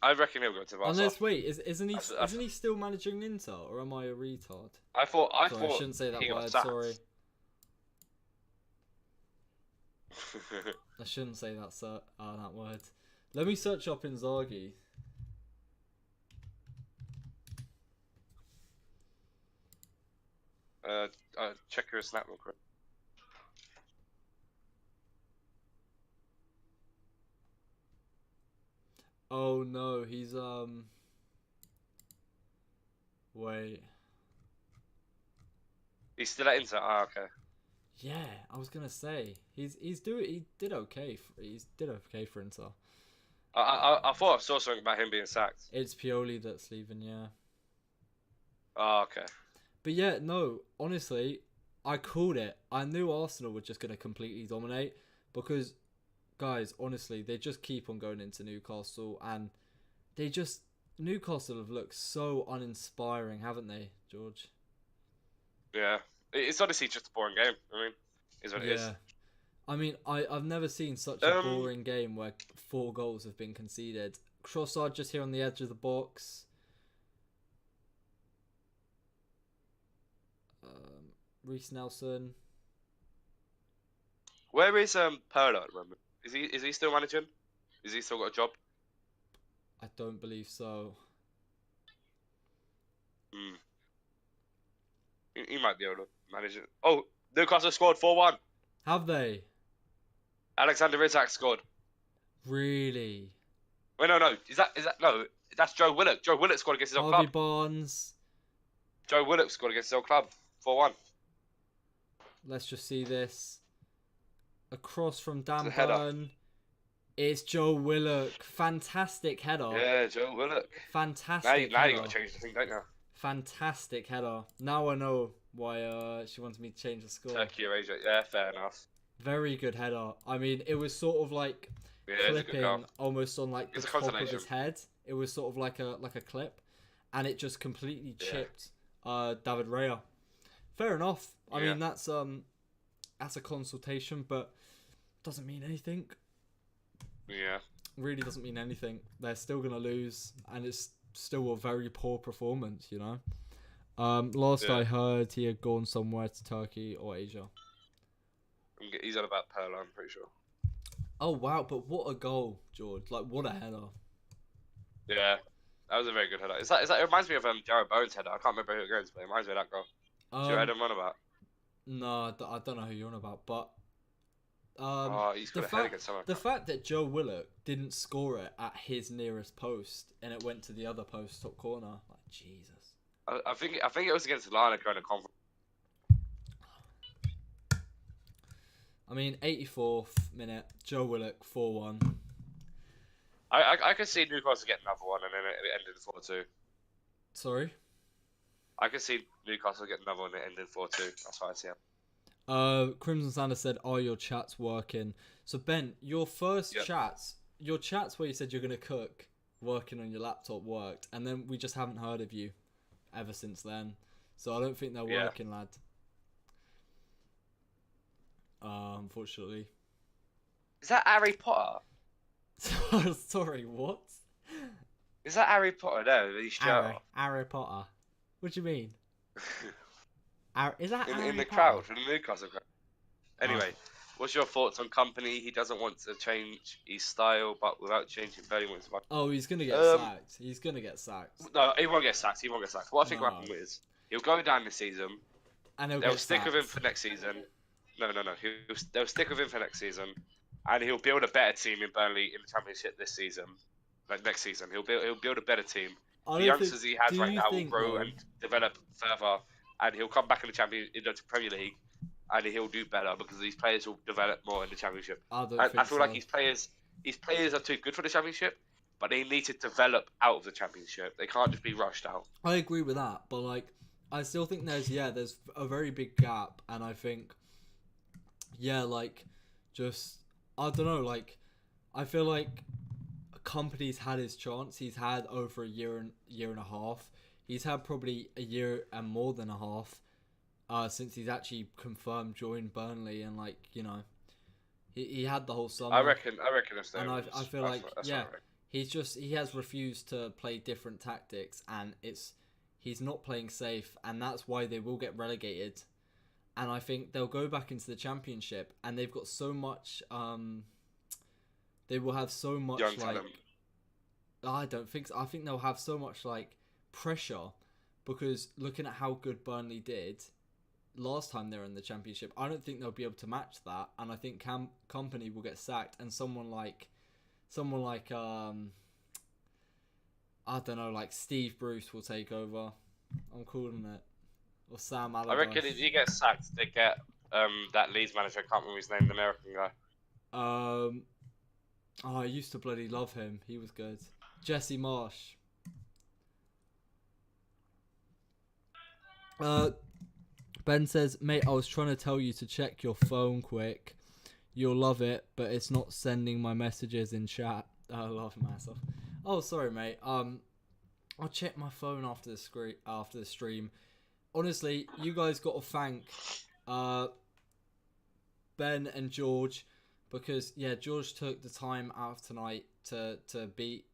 I reckon he'll go to Barca. Unless, wait, isn't he That's- isn't he still managing Inter, or am I a retard? I Sorry, I thought shouldn't say that he got word. sacked. Sorry, I shouldn't say that word. Let me search up Inzaghi. Check your snap real quick. Oh no, he's Wait. He's still at Inter. Ah, okay. Yeah, I was gonna say he did okay. He did okay for Inter. I thought I saw something about him being sacked. It's Pioli that's leaving, yeah. Oh, okay. But yeah, no, honestly, I called it. I knew Arsenal were just gonna completely dominate because, guys, honestly, they just keep on going into Newcastle and Newcastle have looked so uninspiring, haven't they, George? Yeah. It's honestly just a boring game. I mean, is what it is. Yeah. I mean, I've never seen such a boring game where 4 goals have been conceded. Trossard just here on the edge of the box. Reece Nelson. Where is Perlo at the moment? Is he still managing? Is he still got a job? I don't believe so. Hmm. He might be able to manage it. Oh, Newcastle scored 4-1. Have they? Alexander Isak scored. Really? Wait, no. Is that no? That's Joe Willock. Joe Willock scored against his own Harvey club. Barnes. Joe Willock scored against his own club. 4-1. Let's just see this. Across from It's a Dan header. Burn. It's Joe Willock. Fantastic header. Yeah, Joe Willock. Fantastic Now you header. got to change the thing, don't you? Fantastic header. Now I know why she wanted me to change the score. Turkey, Eurasia. Yeah, fair enough. Very good header. I mean, it was sort of like Yeah, it's a good clipping goal. almost on like the It's a top of consolation. his head. It was sort of like a clip, and it just completely chipped David Raya. Fair enough. I Yeah. mean, that's a consultation, but doesn't mean anything. Yeah. Really doesn't mean anything. They're still gonna lose, and it's still a very poor performance, you know. Last Yeah. I heard, he had gone somewhere to Turkey or Asia. He's on about Perlo, I'm pretty sure. Oh wow! But what a goal, George! Like what a header. Yeah. That was a very good header. It reminds me of Jared Bowen's header. I can't remember who it goes, but it reminds me of that goal. Do you heard him on about? No, I don't know who you're on about, but He's got a head against someone. the fact that Joe Willock didn't score it at his nearest post and it went to the other post top corner, like Jesus. I think it was against Lana going to conference. I mean, 84th minute, Joe Willock 4-1. I could see Newcastle get another one and then it ended 4-2. Sorry. I could see Newcastle get another one and it ended 4-2. That's what I see. It. Crimson Sanders said, "Are your chats working?" So Ben, your first chats where you said you're gonna cook, working on your laptop worked, and then we just haven't heard of you ever since then. So I don't think they're working, lad. Unfortunately. Is that Harry Potter? Sorry, what? Is that Harry Potter there? He's Harry Potter. What do you mean? Is that in Harry the Potter? crowd, in the Newcastle crowd. Anyway, what's your thoughts on Company? He doesn't want to change his style, but without changing Bailey wants to. Oh, he's gonna get sacked. He's gonna get sacked. No, he won't get sacked. He won't get sacked. What I think will happen is he'll go down this season. And they'll stick with him for next season. No. They'll stick with him for next season, and he'll build a better team in Burnley in the Championship this season. Like next season, he'll build a better team. The youngsters he has right now will grow and develop further, and he'll come back in the Premier League, and he'll do better because these players will develop more in the Championship. I feel like his players are too good for the Championship, but they need to develop out of the Championship. They can't just be rushed out. I agree with that, but like, I still think there's a very big gap, and I think, like, just I don't know, like, I feel like Company's had his chance. He's had over a year and a half. He's had probably a year and more than a half since he's actually confirmed joined Burnley, and like, you know, He had the whole summer. I reckon if they And was, I feel like, that's yeah, what I reckon. he has refused to play different tactics, and he's not playing safe, and that's why they will get relegated. And I think they'll go back into the Championship, and they've got so much. They will have so much Young like. talent. I don't think so. I think they'll have so much like pressure, because looking at how good Burnley did last time they were in the Championship, I don't think they'll be able to match that, and I think Company will get sacked, and someone like I don't know, like Steve Bruce will take over. I'm calling it, or Sam I Allardyce. reckon if he gets sacked, they get that Leeds manager. I can't remember his name, the American guy. I used to bloody love him. He was good. Jesse Marsh. Ben says, mate, I was trying to tell you to check your phone quick. You'll love it, but it's not sending my messages in chat. I love myself. Oh, sorry, mate. I'll check my phone after the stream. Honestly, you guys got to thank Ben and George, because George took the time out of tonight to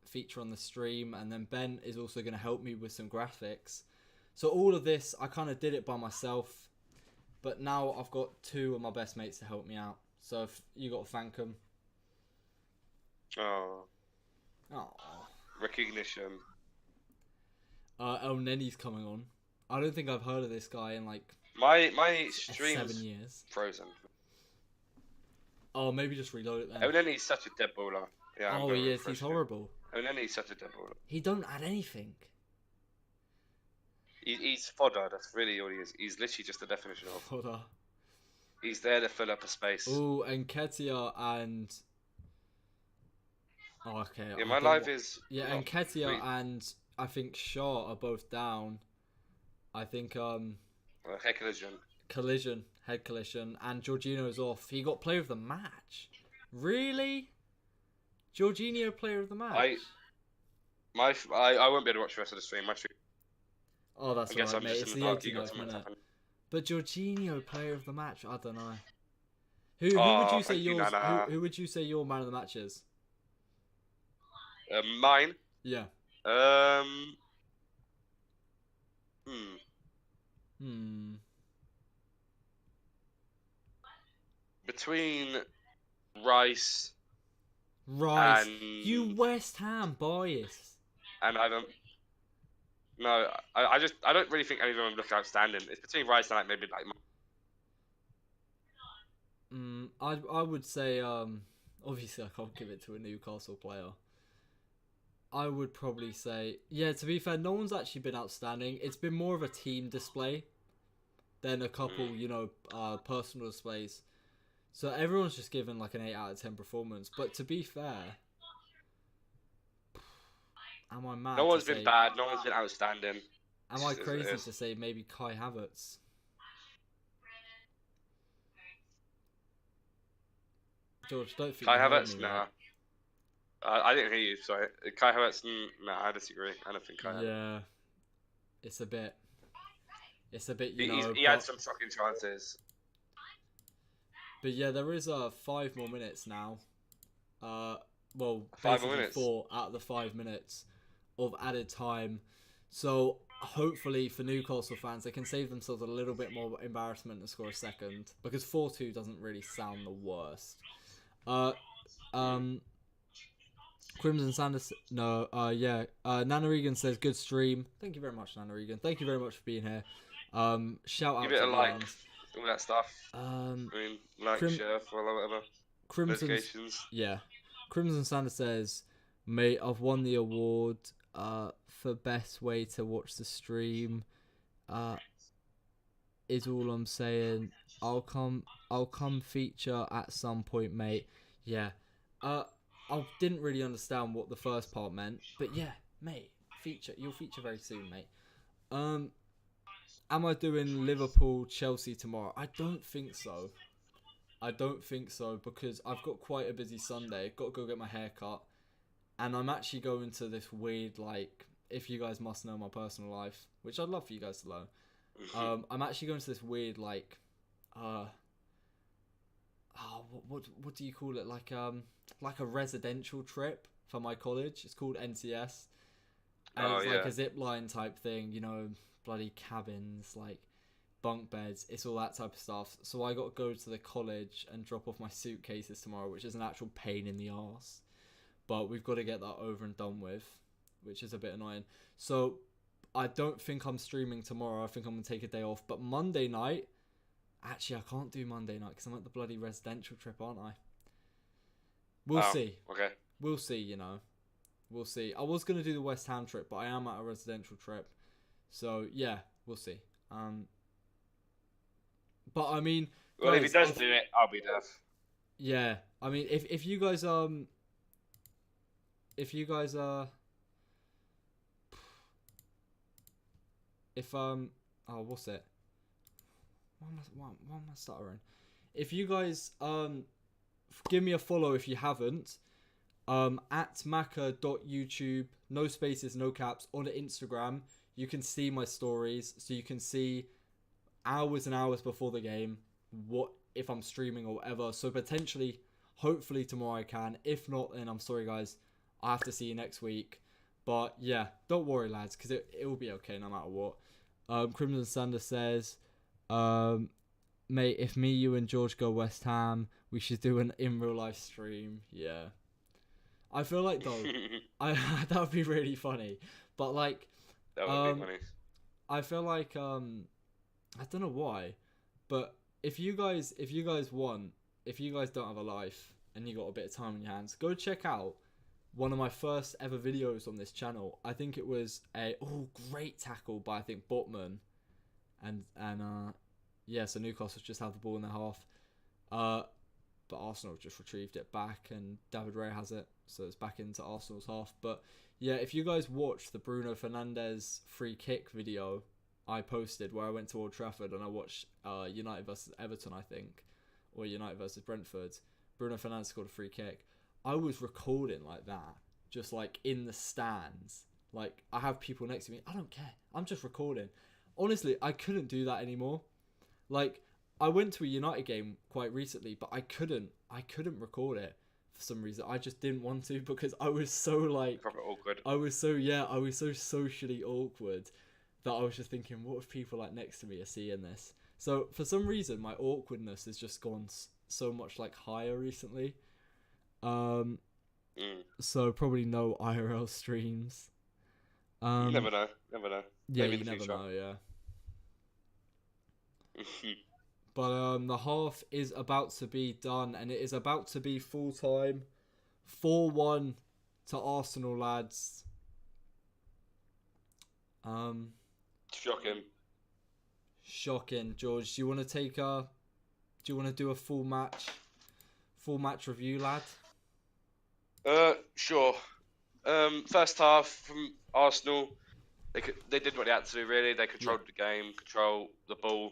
feature on the stream, and then Ben is also going to help me with some graphics. So all of this, I kind of did it by myself, but now I've got two of my best mates to help me out. So if you got to thank them. Oh. Oh. Recognition. El Nenny's coming on. I don't think I've heard of this guy in like my stream's 7 years. frozen. Oh, maybe just reload it then. El Nenny's such a dead baller. Yeah. Oh, he is. He's horrible. El Nenny's such a dead baller. He don't add anything. He's fodder. That's really all he is. He's literally just the definition of Fodder. He's there to fill up a space. Oh, and Ketia and. Oh, okay. Yeah, my life is. Yeah, and Ketia and I think Shaw are both down. I think Head collision. Head collision, and Jorginho's off. He got player of the match. Really? Jorginho player of the match. I won't be able to watch the rest of the stream. Oh, that's alright, mate. It's the 89th minute. Happen. But Jorginho player of the match. I don't know. Who would you say yours? Who would you say your man of the match is? Mine. Yeah. Between Rice. Rice. And you West Ham bias. And I don't. No, I don't really think any of them look outstanding. It's between Rice and like maybe like. I would say obviously I can't give it to a Newcastle player. I would probably say, to be fair, no one's actually been outstanding. It's been more of a team display than a couple, personal displays. So everyone's just given like an 8 out of 10 performance. But to be fair, am I mad? No one's been bad. No one's been outstanding. Am I crazy to say maybe Kai Havertz? George, don't think Kai you heard Havertz? me, Nah. right? I didn't hear you. Sorry. Kai Havertz? Nah, I disagree. I don't think Kai Havertz. Yeah, it's a bit. He had some shocking chances. But yeah, there is 5 more minutes now. Well, 5 more basically minutes. 4 out of the 5 minutes of added time. So hopefully for Newcastle fans, they can save themselves a little bit more embarrassment and score a second, because 4-2 doesn't really sound the worst. Crimson Sanders, no, Nana Regan says good stream. Thank you very much, Nana Regan. Thank you very much for being here. Shout out Give it to a like, everyone. all that stuff. Share, follow, whatever. Notifications. Crimson Sanders says, mate, I've won the award for best way to watch the stream. Is all I'm saying. I'll come feature at some point, mate. Yeah. I didn't really understand what the first part meant, but yeah, mate, you'll feature very soon, mate. Am I doing Liverpool Chelsea tomorrow? I don't think so. Because I've got quite a busy Sunday. Got to go get my hair cut, and I'm actually going to this weird, like, if you guys must know my personal life, which I'd love for you guys to know. I'm actually going to this weird, like, what do you call it? Like a residential trip for my college. It's called NCS. And it's like a zip line type thing, you know, bloody cabins, like bunk beds. It's all that type of stuff. So I got to go to the college and drop off my suitcases tomorrow, which is an actual pain in the arse. But we've got to get that over and done with, which is a bit annoying. So I don't think I'm streaming tomorrow. I think I'm going to take a day off. But Monday night, actually, I can't do Monday night because I'm at the bloody residential trip, aren't I? We'll see. Okay. We'll see, you know. We'll see. I was going to do the West Ham trip, but I am at a residential trip. So, yeah, we'll see. But, I mean... Well, guys, if he does do it, I'll be there. Yeah. I mean, if you guys... If you guys... Oh, what's it? Why am I stuttering? If you guys... give me a follow if you haven't. At maka.youtube, no spaces, no caps, on Instagram. You can see my stories, so you can see hours and hours before the game what if I'm streaming or whatever. So potentially, hopefully tomorrow I can. If not, then I'm sorry guys, I have to see you next week. But yeah, don't worry lads, because it will be okay no matter what. Crimson Sander says, mate, if me, you and George go West Ham, we should do an in real life stream. Yeah. I feel like though, that would be really funny. But like, that would be funny. I feel like I don't know why, but if you guys don't have a life and you got a bit of time on your hands, go check out one of my first ever videos on this channel. I think it was a great tackle by I think Botman, and yeah, so Newcastle just had the ball in their half. But Arsenal just retrieved it back and David Ray has it. So it's back into Arsenal's half. But yeah, if you guys watch the Bruno Fernandes free kick video I posted where I went to Old Trafford and I watched United versus Everton, I think, or United versus Brentford, Bruno Fernandes scored a free kick. I was recording like that, just like in the stands. Like I have people next to me. I don't care. I'm just recording. Honestly, I couldn't do that anymore. Like, I went to a United game quite recently, but I couldn't record it for some reason. I just didn't want to because I was so like... Proper awkward. I was so socially awkward that I was just thinking, what if people like next to me are seeing this? So for some reason, my awkwardness has just gone so much like higher recently. So probably no IRL streams. You never know. Yeah, Maybe you never future. know, yeah. But the half is about to be done, and it is about to be full time. 4-1 to Arsenal, lads. Shocking, George. Do you want to do a full match review, lad? Sure. First half from Arsenal, they did what they had to do. Really, they controlled the game, control the ball.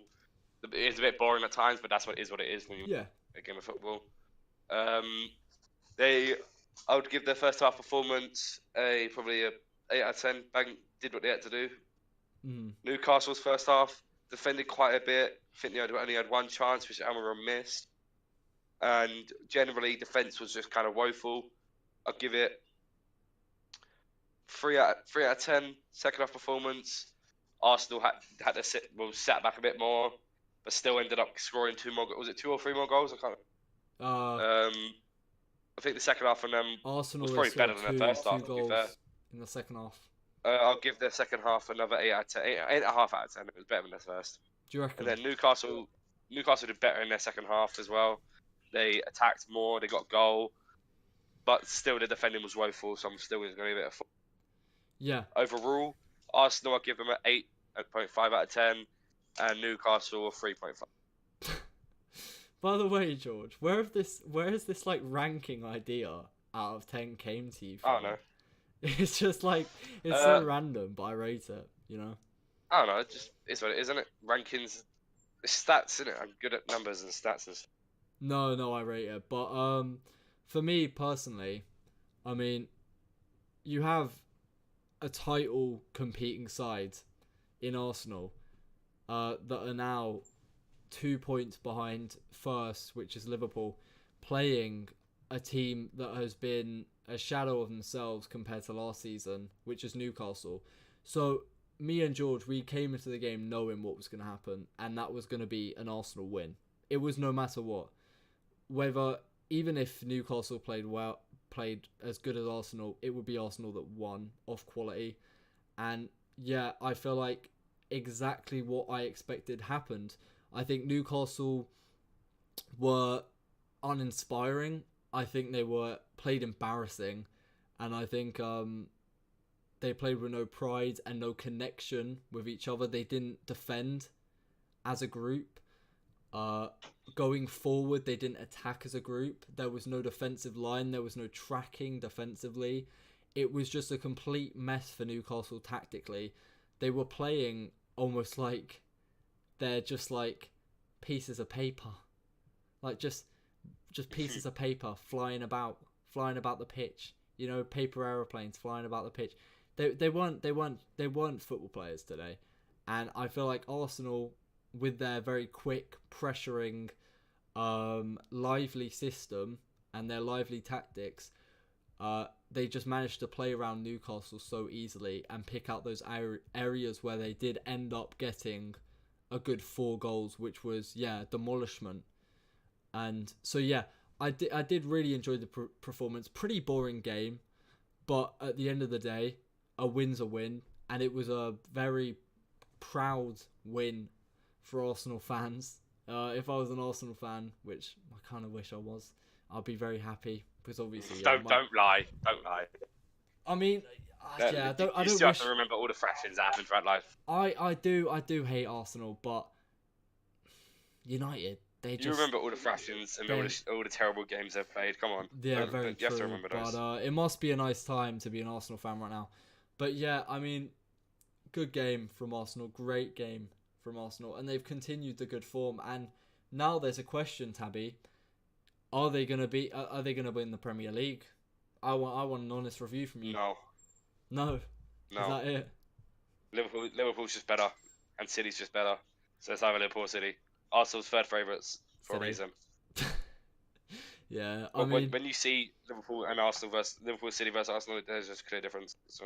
It's a bit boring at times, but that's what it is when you a game of football. I would give their first half performance probably a 8 out of 10. Bank did what they had to do. Newcastle's first half defended quite a bit. I think they only had one chance, which Almiron missed. And generally, defence was just kind of woeful. I'll give it 3 out of 10. Second half performance. Arsenal had to sat back a bit more, but still ended up scoring 2 more. Was it 2 or 3 more goals? I can't. I think the second half from them Arsenal was probably better than the first half. To be fair, in the second half. I'll give the second half another 8 out of 10. 8.5 out of 10. It was better than the first. Do you reckon? And then Newcastle did better in their second half as well. They attacked more. They got a goal, but still the defending was woeful. So I'm still going to give it a 4. Yeah. Overall, Arsenal, I'll give them an 8.5 out of 10, and Newcastle a 3.5. By the way, George, where is this like ranking idea out of 10 came to you from? I don't know. It's just like it's so random, but I rate it. You know. I don't know. It just is what it is, isn't it? Rankings, it's stats, isn't it? I'm good at numbers and stats and stuff. No, I rate it. But for me personally, I mean, you have a title competing side in Arsenal that are now 2 points behind first, which is Liverpool. playing a team that has been a shadow of themselves compared to last season, which is Newcastle. So me and George, we came into the game knowing what was going to happen, and that was going to be an Arsenal win. It was no matter what. Whether, even if Newcastle played as good as Arsenal, it would be Arsenal that won off quality. And yeah, I feel like exactly what I expected happened. I think Newcastle were uninspiring. I think they were played embarrassing, and I think they played with no pride and no connection with each other. They didn't defend as a group. Going forward, they didn't attack as a group. There was no defensive line. There was no tracking defensively. It was just a complete mess for Newcastle tactically. They were playing almost like they're just like pieces of paper, like just pieces of paper flying about the pitch. You know, paper aeroplanes flying about the pitch. They weren't football players today, and I feel like Arsenal, with their very quick pressuring, lively system and their lively tactics, they just managed to play around Newcastle so easily and pick out those areas where they did end up getting a good 4 goals, which was demolishment. And so I did really enjoy the performance. Pretty boring game, but at the end of the day, a win's a win, and it was a very proud win for Arsenal fans. If I was an Arsenal fan, which I kind of wish I was, I'd be very happy because obviously. Don't lie. I mean, I don't. You still have to remember all the fractions that happened throughout life. I do hate Arsenal, but United, you remember all the fractions and all the terrible games they've played. Come on. Yeah, very true. You have to remember those. But it must be a nice time to be an Arsenal fan right now. But yeah, I mean, good game from Arsenal. Great game from Arsenal, and they've continued the good form. And now there's a question, Tabby: Are they gonna win the Premier League? I want an honest review from you. No. Is that it? Liverpool's just better, and City's just better. So it's either Liverpool or City. Arsenal's third favourites for a reason. Yeah, I mean, when you see Liverpool and Arsenal versus Liverpool City versus Arsenal, there's just a clear difference. So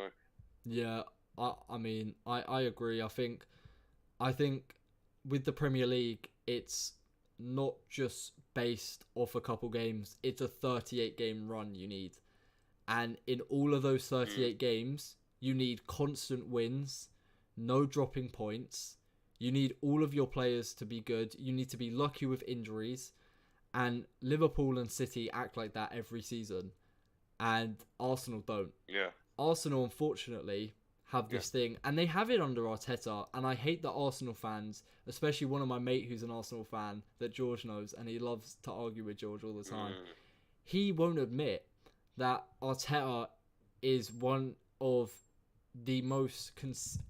yeah, I mean, I agree. I think with the Premier League, it's not just based off a couple games. It's a 38 game run you need. And in all of those 38 games, you need constant wins, no dropping points. You need all of your players to be good. You need to be lucky with injuries. And Liverpool and City act like that every season. And Arsenal don't. Yeah. Arsenal, unfortunately, have this thing. And they have it under Arteta. And I hate that Arsenal fans, especially one of my mate who's an Arsenal fan that George knows, and he loves to argue with George all the time. He won't admit that Arteta is one of the most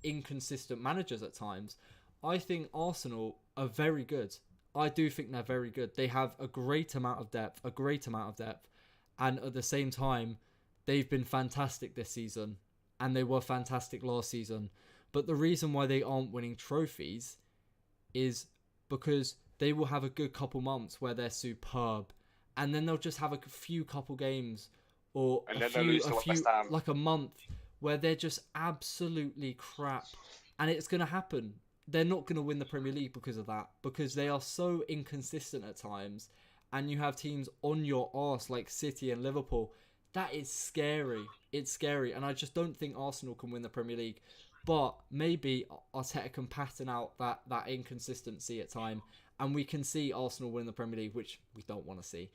inconsistent managers at times. I think Arsenal are very good. I do think they're very good. They have a great amount of depth. And at the same time, they've been fantastic this season. And they were fantastic last season. But the reason why they aren't winning trophies is because they will have a good couple months where they're superb. And then they'll just have a few couple games or a few like a month where they're just absolutely crap. And it's going to happen. They're not going to win the Premier League because of that. Because they are so inconsistent at times. And you have teams on your arse like City and Liverpool. That is scary. It's scary. And I just don't think Arsenal can win the Premier League. But maybe Arteta can pattern out that inconsistency at time. And we can see Arsenal win the Premier League, which we don't want to see.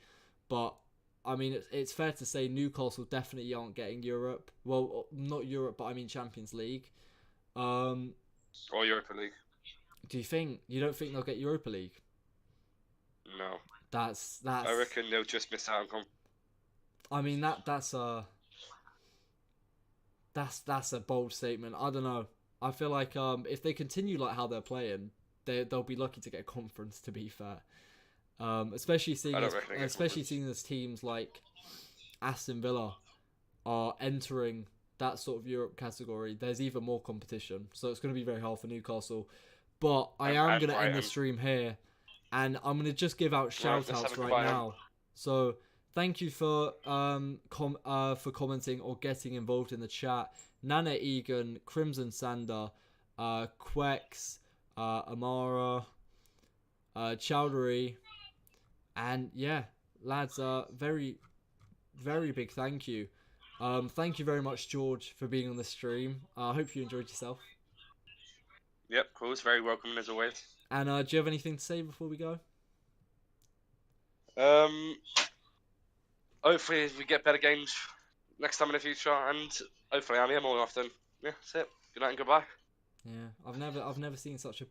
But, I mean, it's fair to say Newcastle definitely aren't getting Europe. Well, not Europe, but I mean Champions League. Or Europa League. Do you think? You don't think they'll get Europa League? No. That's. I reckon they'll just miss out on. I mean that's a bold statement. I don't know. I feel like if they continue like how they're playing, they'll be lucky to get a conference. To be fair, especially seeing as teams like Aston Villa are entering that sort of Europe category, there's even more competition. So it's going to be very hard for Newcastle. But I am going to end the stream here, and I'm going to just give out shout-outs right now. So thank you for for commenting or getting involved in the chat. Nana Egan, Crimson Sander, Quex, Amara, Chowdhury, and yeah, lads, very very big thank you. Thank you very much, George, for being on the stream. I hope you enjoyed yourself. Yep, cool. It's very welcoming as always. And do you have anything to say before we go? Hopefully we get better games next time in the future, and hopefully I'm here more often. Yeah, that's it. Good night and goodbye. Yeah, I've never seen such a